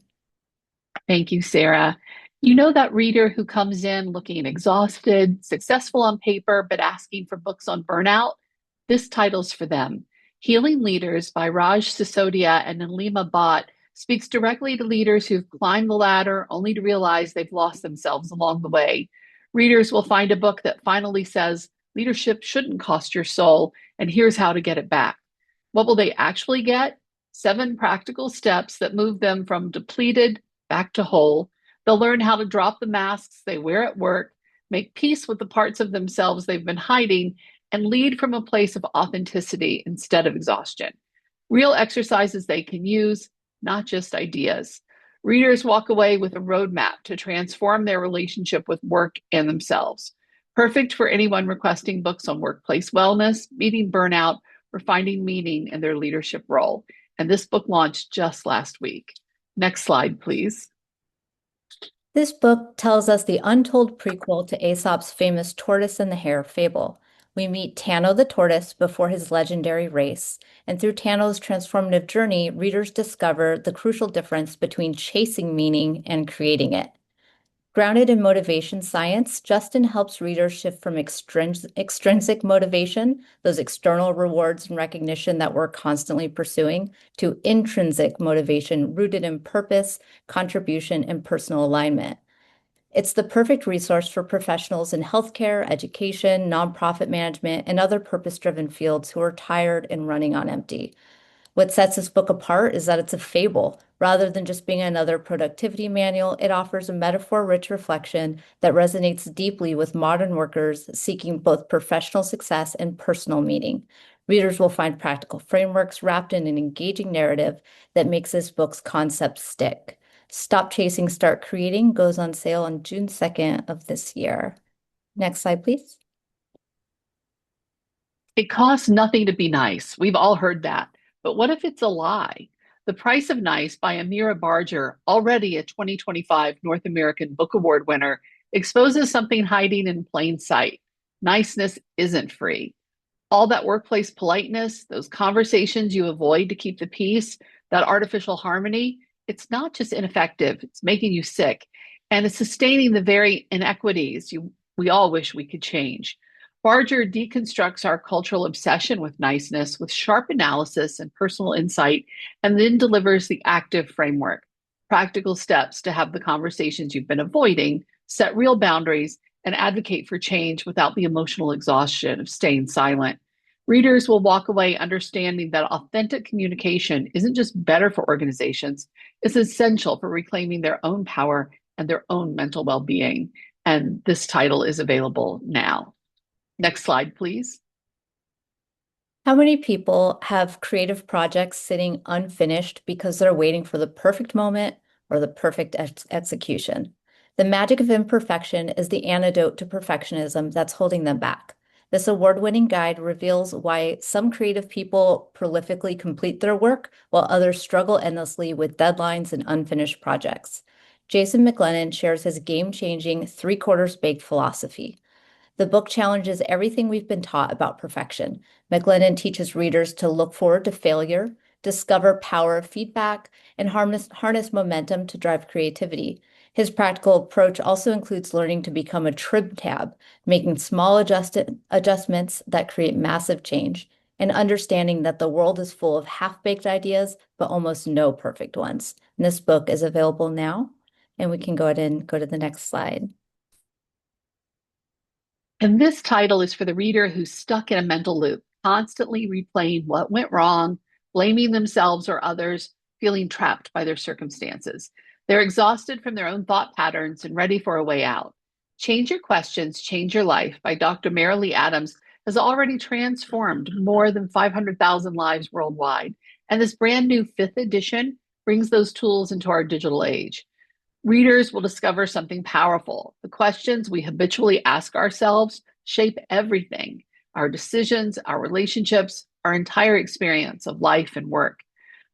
Thank you, Sarah. You know that reader who comes in looking exhausted, successful on paper, but asking for books on burnout? This title's for them. Healing Leaders by Raj Sisodia and Nalima Bhatt speaks directly to leaders who've climbed the ladder only to realize they've lost themselves along the way. Readers will find a book that finally says, leadership shouldn't cost your soul, and here's how to get it back. What will they actually get? 7 practical steps that move them from depleted back to whole. They'll learn how to drop the masks they wear at work, make peace with the parts of themselves they've been hiding, and lead from a place of authenticity instead of exhaustion. Real exercises they can use, not just ideas. Readers walk away with a roadmap to transform their relationship with work and themselves. Perfect for anyone requesting books on workplace wellness, meeting burnout, or finding meaning in their leadership role. And this book launched just last week. Next slide, please. This book tells us the untold prequel to Aesop's famous tortoise and the hare fable. We meet Tano the tortoise before his legendary race, and through Tano's transformative journey, readers discover the crucial difference between chasing meaning and creating it. Grounded in motivation science, Justin helps readers shift from extrinsic motivation, those external rewards and recognition that we're constantly pursuing, to intrinsic motivation rooted in purpose, contribution, and personal alignment. It's the perfect resource for professionals in healthcare, education, nonprofit management, and other purpose-driven fields who are tired and running on empty. What sets this book apart is that it's a fable. Rather than just being another productivity manual, it offers a metaphor-rich reflection that resonates deeply with modern workers seeking both professional success and personal meaning. Readers will find practical frameworks wrapped in an engaging narrative that makes this book's concept stick. Stop Chasing, Start Creating goes on sale on June 2nd of this year. Next slide, please. It costs nothing to be nice. We've all heard that. But what if it's a lie? The Price of Nice by Amira Barger, already a 2025 North American Book Award winner, exposes something hiding in plain sight. Niceness isn't free. All that workplace politeness, those conversations you avoid to keep the peace, that artificial harmony, it's not just ineffective, it's making you sick. And it's sustaining the very inequities we all wish we could change. Barger deconstructs our cultural obsession with niceness with sharp analysis and personal insight, and then delivers the active framework, practical steps to have the conversations you've been avoiding, set real boundaries, and advocate for change without the emotional exhaustion of staying silent. Readers will walk away understanding that authentic communication isn't just better for organizations, it's essential for reclaiming their own power and their own mental well-being. and this title is available now. Next slide, please. How many people have creative projects sitting unfinished because they're waiting for the perfect moment or the perfect execution? The magic of imperfection is the antidote to perfectionism that's holding them back. This award-winning guide reveals why some creative people prolifically complete their work while others struggle endlessly with deadlines and unfinished projects. Jason McLennan shares his game-changing three-quarters baked philosophy. The book challenges everything we've been taught about perfection. McLennan teaches readers to look forward to failure, discover power of feedback, and harness momentum to drive creativity. His practical approach also includes learning to become a trim tab, making small adjustments that create massive change, and understanding that the world is full of half-baked ideas, but almost no perfect ones. And this book is available now, and we can go ahead and go to the next slide. And this title is for the reader who's stuck in a mental loop, constantly replaying what went wrong, blaming themselves or others, feeling trapped by their circumstances. They're exhausted from their own thought patterns and ready for a way out. Change Your Questions, Change Your Life by Dr. Marilee Adams has already transformed more than 500,000 lives worldwide. And this brand new 5th edition brings those tools into our digital age. Readers will discover something powerful. The questions we habitually ask ourselves shape everything: our decisions, our relationships, our entire experience of life and work.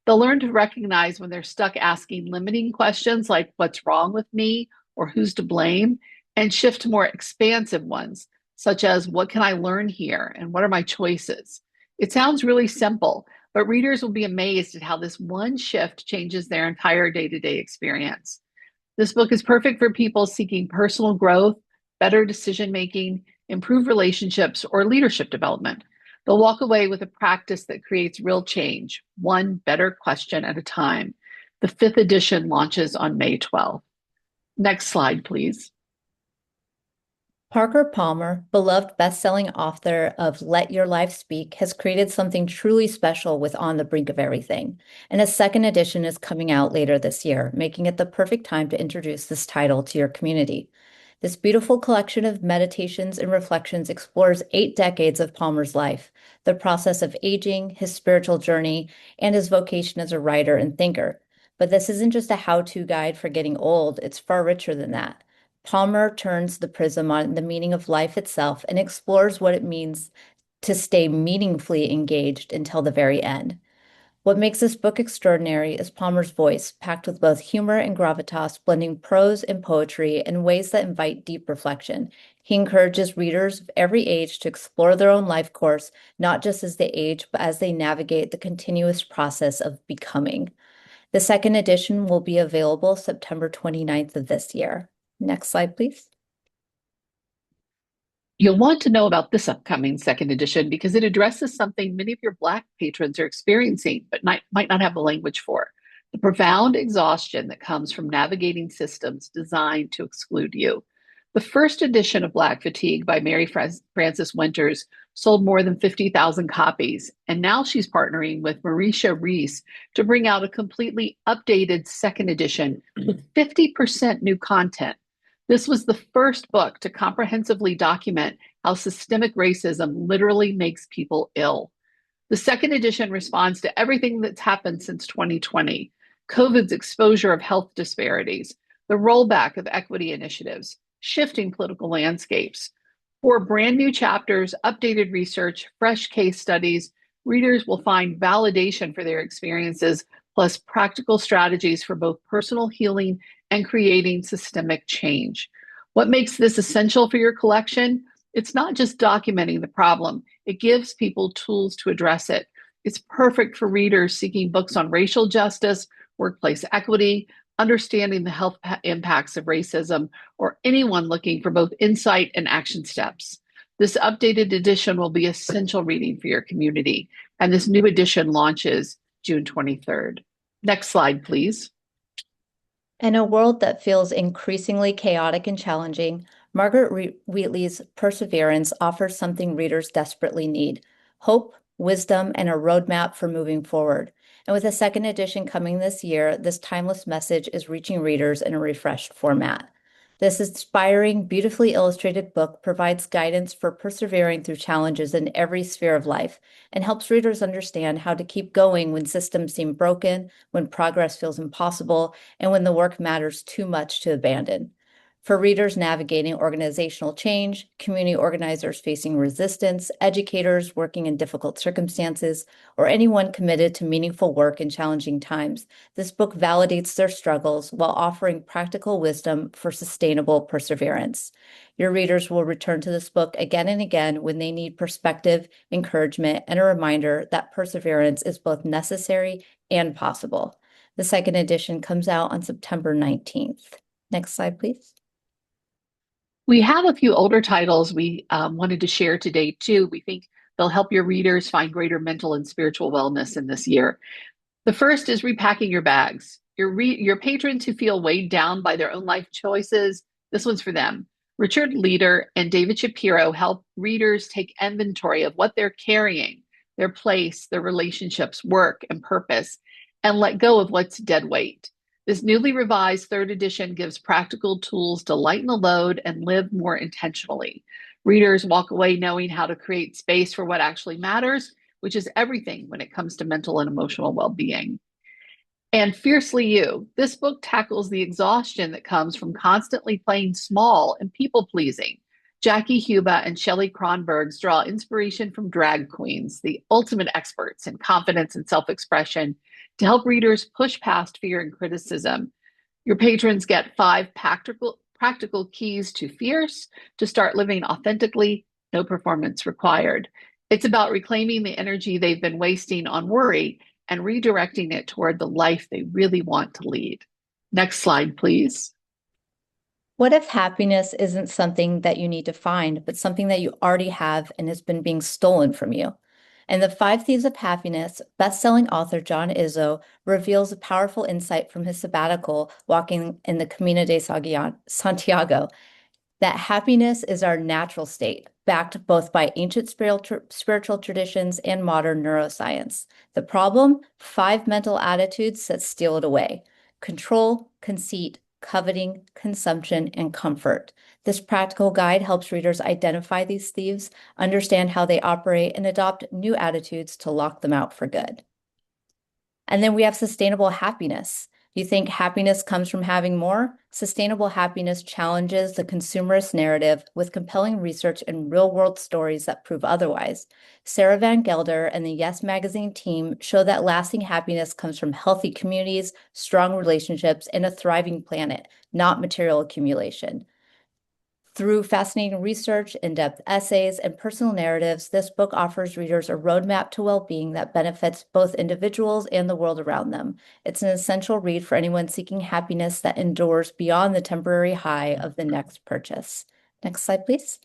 They'll learn to recognize when they're stuck asking limiting questions like what's wrong with me or who's to blame, and shift to more expansive ones, such as what can I learn here and what are my choices? It sounds really simple, but readers will be amazed at how this one shift changes their entire day-to-day experience. This book is perfect for people seeking personal growth, better decision-making, improved relationships, or leadership development. They'll walk away with a practice that creates real change, one better question at a time. The 5th edition launches on May 12th. Next slide, please. Parker Palmer, beloved best-selling author of Let Your Life Speak, has created something truly special with On the Brink of Everything, and a 2nd edition is coming out later this year, making it the perfect time to introduce this title to your community. This beautiful collection of meditations and reflections explores 8 decades of Palmer's life, the process of aging, his spiritual journey, and his vocation as a writer and thinker. But this isn't just a how-to guide for getting old, it's far richer than that. Palmer turns the prism on the meaning of life itself and explores what it means to stay meaningfully engaged until the very end. What makes this book extraordinary is Palmer's voice, packed with both humor and gravitas, blending prose and poetry in ways that invite deep reflection. He encourages readers of every age to explore their own life course, not just as they age, but as they navigate the continuous process of becoming. The 2nd edition will be available September 29th of this year. Next slide, please. You'll want to know about this upcoming 2nd edition because it addresses something many of your Black patrons are experiencing, but might not have the language for: the profound exhaustion that comes from navigating systems designed to exclude you. The 1st edition of Black Fatigue by Mary Frances Winters sold more than 50,000 copies, and now she's partnering with Marisha Reese to bring out a completely updated 2nd edition with 50% new content. This was the first book to comprehensively document how systemic racism literally makes people ill. The 2nd edition responds to everything that's happened since 2020, COVID's exposure of health disparities, the rollback of equity initiatives, shifting political landscapes. 4 brand new chapters, updated research, fresh case studies. Readers will find validation for their experiences, plus practical strategies for both personal healing and creating systemic change. What makes this essential for your collection? It's not just documenting the problem. It gives people tools to address it. It's perfect for readers seeking books on racial justice, workplace equity, understanding the health impacts of racism, or anyone looking for both insight and action steps. This updated edition will be essential reading for your community, and this new edition launches June 23rd. Next slide, please. In a world that feels increasingly chaotic and challenging, Margaret Wheatley's Perseverance offers something readers desperately need: hope, wisdom, and a roadmap for moving forward. And with a 2nd edition coming this year, this timeless message is reaching readers in a refreshed format. This inspiring, beautifully illustrated book provides guidance for persevering through challenges in every sphere of life and helps readers understand how to keep going when systems seem broken, when progress feels impossible, and when the work matters too much to abandon. For readers navigating organizational change, community organizers facing resistance, educators working in difficult circumstances, or anyone committed to meaningful work in challenging times, this book validates their struggles while offering practical wisdom for sustainable perseverance. Your readers will return to this book again and again when they need perspective, encouragement, and a reminder that perseverance is both necessary and possible. The second edition comes out on September 19th. Next slide, please. We have a few older titles we wanted to share today too. We think they'll help your readers find greater mental and spiritual wellness in this year. The first is Repacking Your Bags. Your patrons who feel weighed down by their own life choices, this one's for them. Richard Leder and David Shapiro help readers take inventory of what they're carrying, their place, their relationships, work, and purpose, and let go of what's dead weight. This newly revised third edition gives practical tools to lighten the load and live more intentionally. Readers walk away knowing how to create space for what actually matters, which is everything when it comes to mental and emotional well-being. And Fiercely You, this book tackles the exhaustion that comes from constantly playing small and people-pleasing. Jackie Huba and Shelley Kronbergs draw inspiration from drag queens, the ultimate experts in confidence and self-expression, to help readers push past fear and criticism. Your patrons get 5 practical keys to fierce, to start living authentically, no performance required. It's about reclaiming the energy they've been wasting on worry and redirecting it toward the life they really want to lead. Next slide, please. What if happiness isn't something that you need to find, but something that you already have and has been being stolen from you? In The 5 Thieves of Happiness, best-selling author John Izzo reveals a powerful insight from his sabbatical walking in the Camino de Santiago, that happiness is our natural state, backed both by ancient spiritual traditions and modern neuroscience. The problem? 5 mental attitudes that steal it away: control, conceit, coveting, consumption, and comfort. This practical guide helps readers identify these thieves, understand how they operate, and adopt new attitudes to lock them out for good. And then we have sustainable happiness. You think happiness comes from having more? Sustainable happiness challenges the consumerist narrative with compelling research and real-world stories that prove otherwise. Sarah Van Gelder and the Yes Magazine team show that lasting happiness comes from healthy communities, strong relationships, and a thriving planet, not material accumulation. Through fascinating research, in-depth essays, and personal narratives, this book offers readers a roadmap to well-being that benefits both individuals and the world around them. It's an essential read for anyone seeking happiness that endures beyond the temporary high of the next purchase. Next slide, please.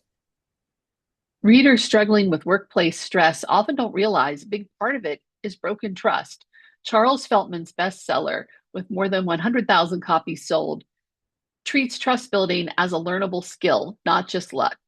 Readers struggling with workplace stress often don't realize a big part of it is broken trust. Charles Feltman's bestseller, with more than 100,000 copies sold, treats trust building as a learnable skill, not just luck.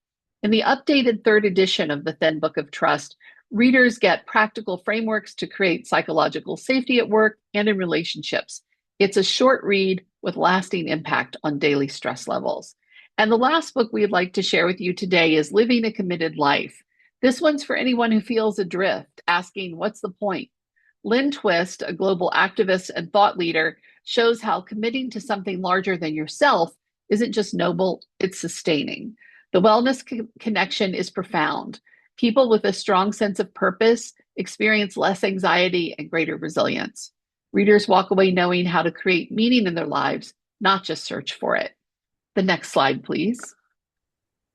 In the updated 3rd edition of the Thin Book of Trust, readers get practical frameworks to create psychological safety at work and in relationships. It's a short read with lasting impact on daily stress levels. And the last book we'd like to share with you today is Living a Committed Life. This one's for anyone who feels adrift, asking, what's the point? Lynn Twist, a global activist and thought leader, shows how committing to something larger than yourself isn't just noble, it's sustaining. The wellness connection is profound. People with a strong sense of purpose experience less anxiety and greater resilience. Readers walk away knowing how to create meaning in their lives, not just search for it. The next slide, please.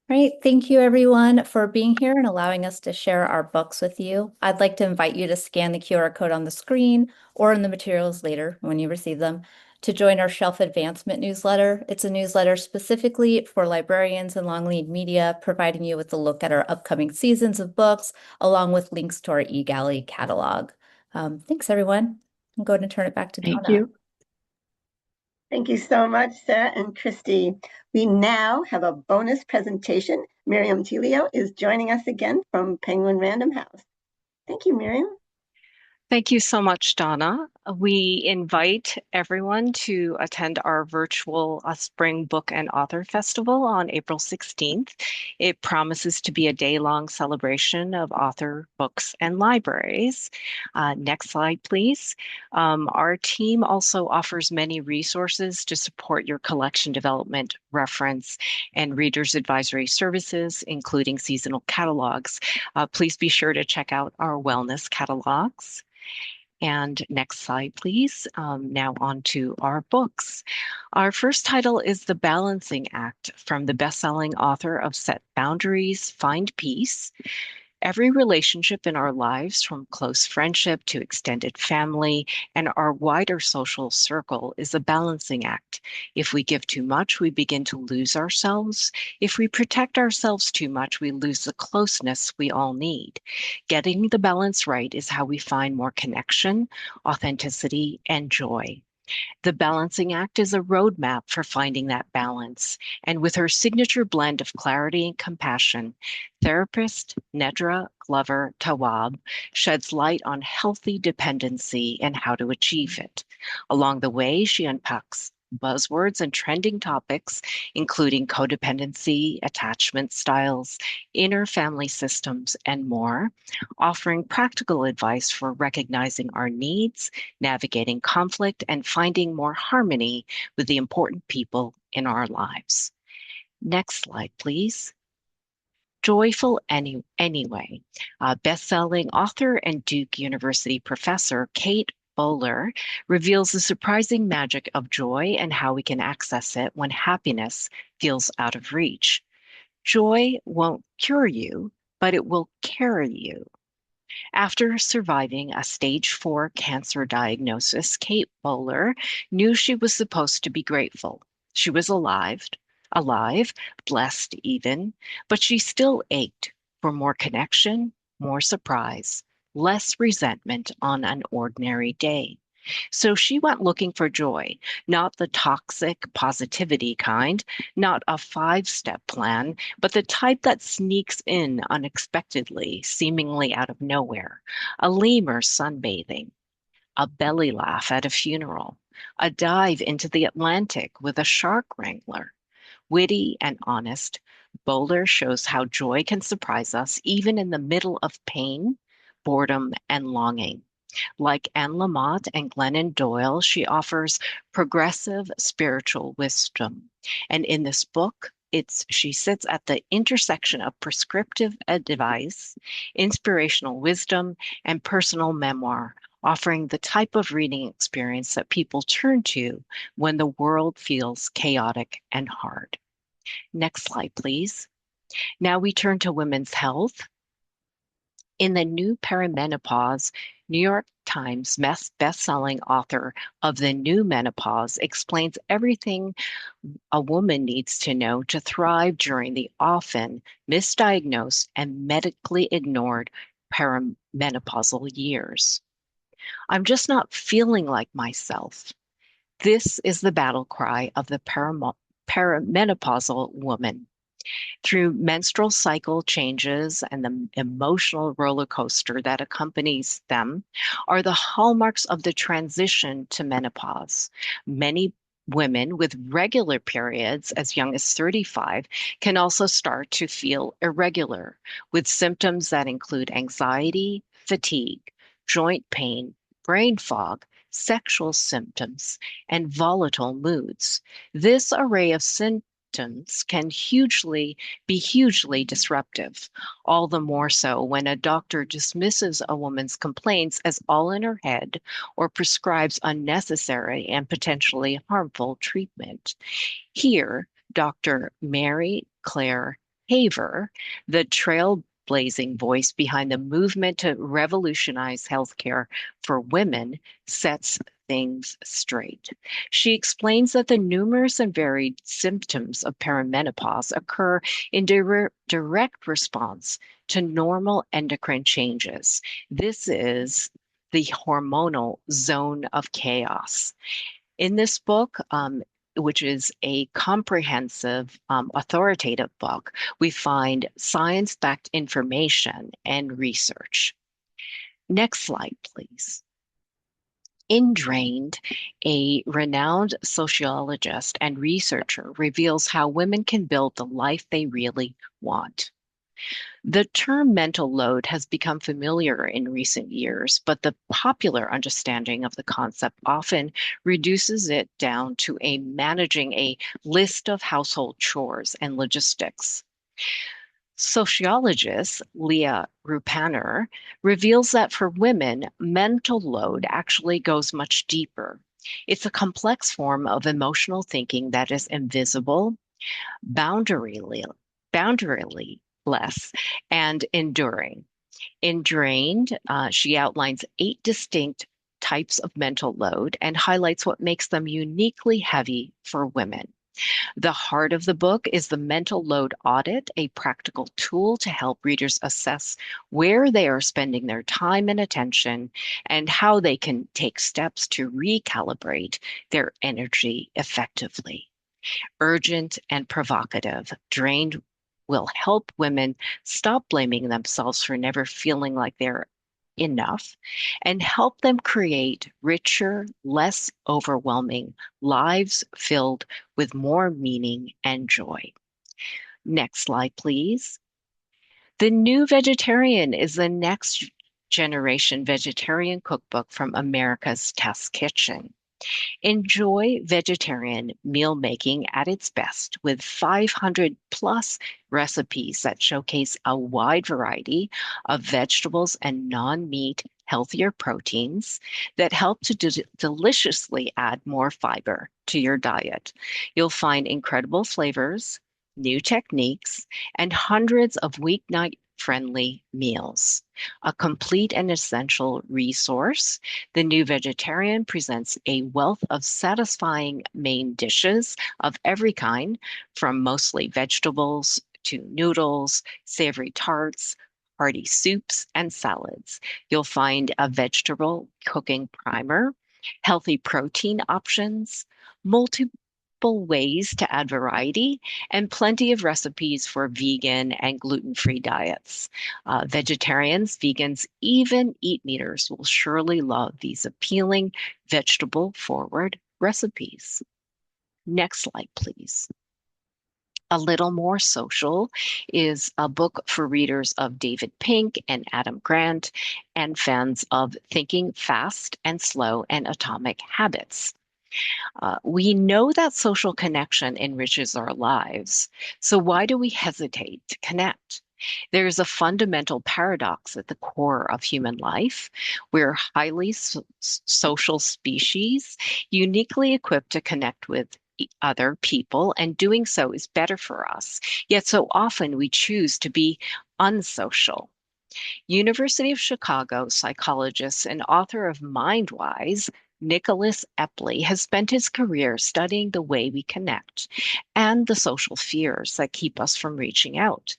Great. Thank you, everyone, for being here and allowing us to share our books with you. I'd like to invite you to scan the QR code on the screen or in the materials later when you receive them to join our Shelf Advancement newsletter. It's a newsletter specifically for librarians and long lead media, providing you with a look at our upcoming seasons of books, along with links to our eGalley catalog. Thanks, everyone. I'm going to turn it back to Donna. Thank you. Thank you so much, Sarah and Christy. We now have a bonus presentation. Miriam Tilio is joining us again from Penguin Random House. Thank you, Miriam. Thank you so much, Donna. We invite everyone to attend our virtual Spring Book and Author Festival on April 16th. It promises to be a day-long celebration of author, books, and libraries. Next slide, please. Our team also offers many resources to support your collection development, reference, and readers advisory services, including seasonal catalogs. Please be sure to check out our wellness catalogs. And next slide, please. Now on to our books. Our first title is The Balancing Act from the best-selling author of Set Boundaries, Find Peace. Every relationship in our lives, from close friendship to extended family and our wider social circle, is a balancing act. If we give too much, we begin to lose ourselves. If we protect ourselves too much, we lose the closeness we all need. Getting the balance right is how we find more connection, authenticity, and joy. The Balancing Act is a roadmap for finding that balance. And with her signature blend of clarity and compassion, therapist Nedra Glover Tawwab sheds light on healthy dependency and how to achieve it. Along the way, she unpacks buzzwords and trending topics, including codependency, attachment styles, inner family systems, and more, offering practical advice for recognizing our needs, navigating conflict, and finding more harmony with the important people in our lives. Next slide, please. Joyful Anyway. Best-selling author and Duke University professor Kate Bowler reveals the surprising magic of joy and how we can access it when happiness feels out of reach. Joy won't cure you, but it will carry you. After surviving a stage 4 cancer diagnosis, Kate Bowler knew she was supposed to be grateful. She was alive, blessed even, but she still ached for more connection, more surprise, less resentment on an ordinary day. So she went looking for joy, not the toxic positivity kind, not a 5-step plan, but the type that sneaks in unexpectedly, seemingly out of nowhere. A lemur sunbathing, a belly laugh at a funeral, a dive into the Atlantic with a shark wrangler. Witty and honest, Bowler shows how joy can surprise us even in the middle of pain, boredom, and longing. Like Anne Lamott and Glennon Doyle, she offers progressive spiritual wisdom. And in this book, she sits at the intersection of prescriptive advice, inspirational wisdom, and personal memoir, offering the type of reading experience that people turn to when the world feels chaotic and hard. Next slide, please. Now we turn to women's health. In the New Perimenopause, New York Times best-selling author of The New Menopause explains everything a woman needs to know to thrive during the often misdiagnosed and medically ignored perimenopausal years. I'm just not feeling like myself. This is the battle cry of the perimenopausal woman. Through menstrual cycle changes and the emotional roller coaster that accompanies them are the hallmarks of the transition to menopause. Many women with regular periods as young as 35 can also start to feel irregular, with symptoms that include anxiety, fatigue, joint pain, brain fog, sexual symptoms, and volatile moods. This array of symptoms can be hugely disruptive, all the more so when a doctor dismisses a woman's complaints as all in her head or prescribes unnecessary and potentially harmful treatment. Here, Dr. Mary Claire Haver, the trailblazing voice behind the movement to revolutionize healthcare for women, sets things straight. She explains that the numerous and varied symptoms of perimenopause occur in direct response to normal endocrine changes. This is the hormonal zone of chaos. In this book, which is a comprehensive, authoritative book, we find science-backed information and research. Next slide, please. In Drained, a renowned sociologist and researcher reveals how women can build the life they really want. The term mental load has become familiar in recent years, but the popular understanding of the concept often reduces it down to managing a list of household chores and logistics. Sociologist Leah Rupaner reveals that for women, mental load actually goes much deeper. It's a complex form of emotional thinking that is invisible, boundaryless, and enduring. In Drained, she outlines 8 distinct types of mental load and highlights what makes them uniquely heavy for women. The heart of the book is the mental load audit, a practical tool to help readers assess where they are spending their time and attention and how they can take steps to recalibrate their energy effectively. Urgent and provocative, Drained will help women stop blaming themselves for never feeling like they're enough and help them create richer, less overwhelming lives filled with more meaning and joy. Next slide, please. The New Vegetarian is the next generation vegetarian cookbook from America's Test Kitchen. Enjoy vegetarian meal making at its best with 500 plus recipes that showcase a wide variety of vegetables and non-meat healthier proteins that help to deliciously add more fiber to your diet. You'll find incredible flavors, new techniques, and hundreds of weeknight friendly meals. A complete and essential resource, The New Vegetarian presents a wealth of satisfying main dishes of every kind, from mostly vegetables to noodles, savory tarts, hearty soups, and salads. You'll find a vegetable cooking primer, healthy protein options, multiple ways to add variety, and plenty of recipes for vegan and gluten-free diets. Vegetarians, vegans, even eat-meters will surely love these appealing vegetable-forward recipes. Next slide, please. A Little More Social is a book for readers of David Pink and Adam Grant and fans of thinking fast and slow and atomic habits. We know that social connection enriches our lives, so why do we hesitate to connect? There is a fundamental paradox at the core of human life. We're highly social species, uniquely equipped to connect with other people, and doing so is better for us. Yet so often we choose to be unsocial. University of Chicago psychologist and author of Mindwise, Nicholas Epley, has spent his career studying the way we connect and the social fears that keep us from reaching out.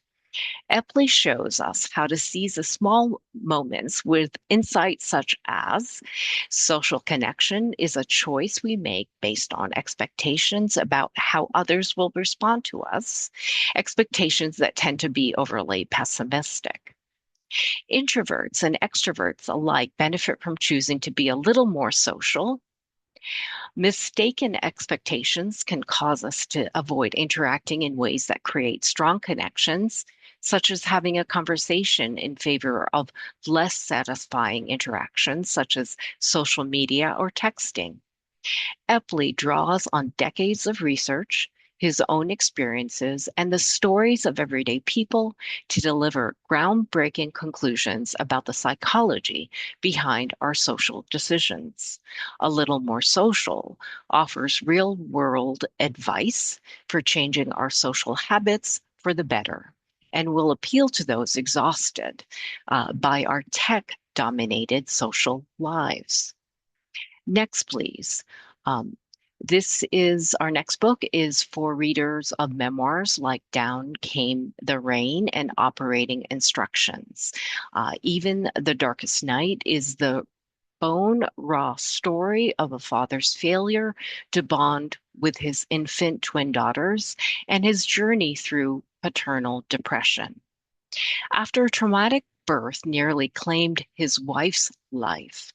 Epley shows us how to seize the small moments with insights such as social connection is a choice we make based on expectations about how others will respond to us, expectations that tend to be overly pessimistic. Introverts and extroverts alike benefit from choosing to be a little more social. Mistaken expectations can cause us to avoid interacting in ways that create strong connections, such as having a conversation in favor of less satisfying interactions, such as social media or texting. Epley draws on decades of research, his own experiences, and the stories of everyday people to deliver groundbreaking conclusions about the psychology behind our social decisions. A Little More Social offers real-world advice for changing our social habits for the better and will appeal to those exhausted by our tech-dominated social lives. Next, please. Our next book is for readers of memoirs like Down Came the Rain and Operating Instructions. Even the Darkest Night is the bone raw story of a father's failure to bond with his infant twin daughters and his journey through paternal depression. After a traumatic birth nearly claimed his wife's life.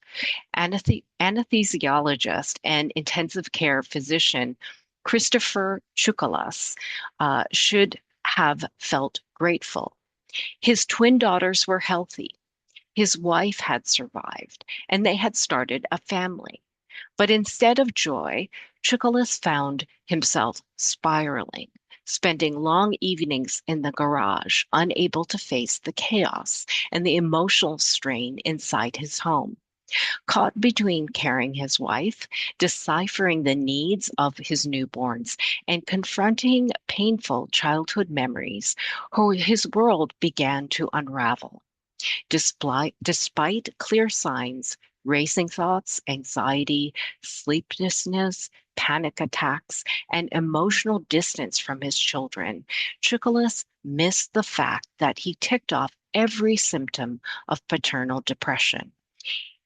Anesthesiologist and intensive care physician Christopher Chukalas should have felt grateful. His twin daughters were healthy. His wife had survived, and they had started a family. But instead of joy, Chukalas found himself spiraling, spending long evenings in the garage, unable to face the chaos and the emotional strain inside his home. Caught between caring his wife, deciphering the needs of his newborns, and confronting painful childhood memories, his world began to unravel. Despite clear signs, racing thoughts, anxiety, sleeplessness, panic attacks, and emotional distance from his children, Chukalas missed the fact that he ticked off every symptom of paternal depression.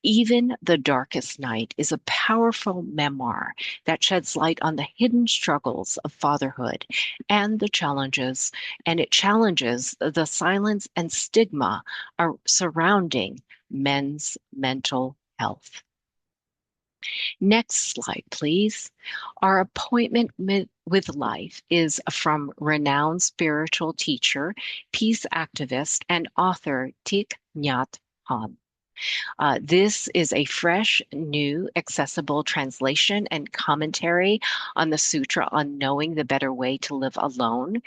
Even the Darkest Night is a powerful memoir that sheds light on the hidden struggles of fatherhood and it challenges the silence and stigma surrounding men's mental health. Next slide, please. Our appointment with life is from renowned spiritual teacher, peace activist, and author Thich Nhat Hanh. This is a fresh, new, accessible translation and commentary on the Sutra on Knowing the Better Way to Live Alone,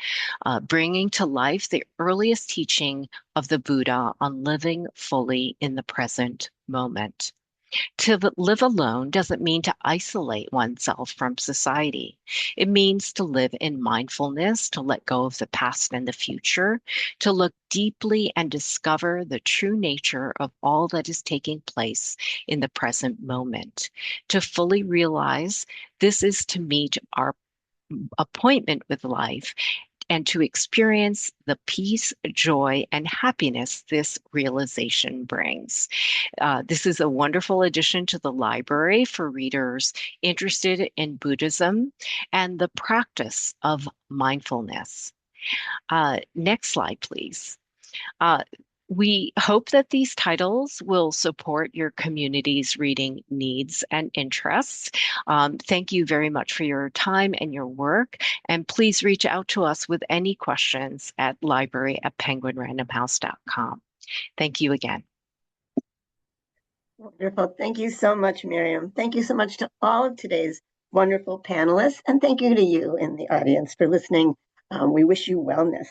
bringing to life the earliest teaching of the Buddha on living fully in the present moment. To live alone doesn't mean to isolate oneself from society. It means to live in mindfulness, to let go of the past and the future, to look deeply and discover the true nature of all that is taking place in the present moment. To fully realize this is to meet our appointment with life and to experience the peace, joy, and happiness this realization brings. This is a wonderful addition to the library for readers interested in Buddhism and the practice of mindfulness. Next slide, please. We hope that these titles will support your community's reading needs and interests. Thank you very much for your time and your work. And please reach out to us with any questions at library@penguinrandomhouse.com. Thank you again. Wonderful. Thank you so much, Miriam. Thank you so much to all of today's wonderful panelists. And thank you to you in the audience for listening. We wish you wellness.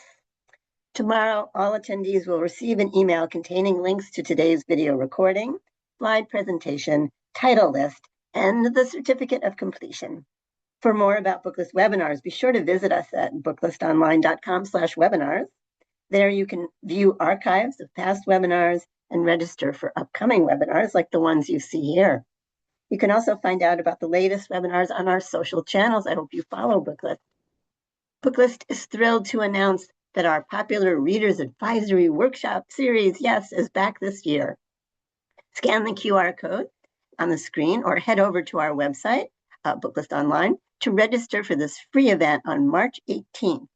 Tomorrow, all attendees will receive an email containing links to today's video recording, slide presentation, title list, and the certificate of completion. For more about Booklist webinars, be sure to visit us at booklistonline.com/webinars. There you can view archives of past webinars and register for upcoming webinars like the ones you see here. You can also find out about the latest webinars on our social channels. I hope you follow Booklist. Booklist is thrilled to announce that our popular Reader's Advisory Workshop series, yes, is back this year. Scan the QR code on the screen or head over to our website, Booklist Online, to register for this free event on March 18th.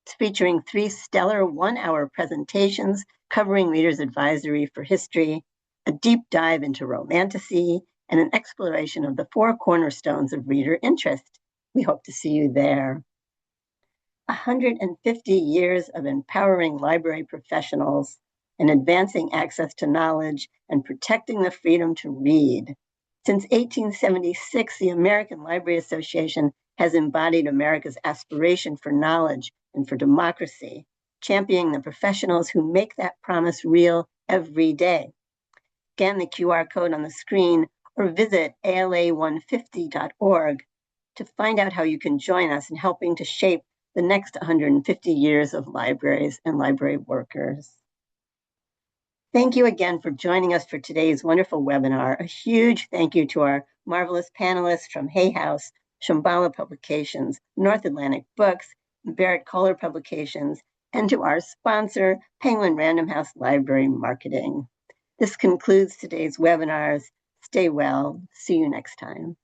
It's featuring 3 stellar 1-hour presentations covering Reader's Advisory for history, a deep dive into romantasy, and an exploration of the 4 cornerstones of reader interest. We hope to see you there. 150 years of empowering library professionals and advancing access to knowledge and protecting the freedom to read. Since 1876, the American Library Association has embodied America's aspiration for knowledge and for democracy, championing the professionals who make that promise real every day. Scan the QR code on the screen or visit ala150.org to find out how you can join us in helping to shape the next 150 years of libraries and library workers. Thank you again for joining us for today's wonderful webinar. A huge thank you to our marvelous panelists from Hay House, Shambhala Publications, North Atlantic Books, Berrett-Koehler Publications, and to our sponsor, Penguin Random House Library Marketing. This concludes today's webinars. Stay well. See you next time.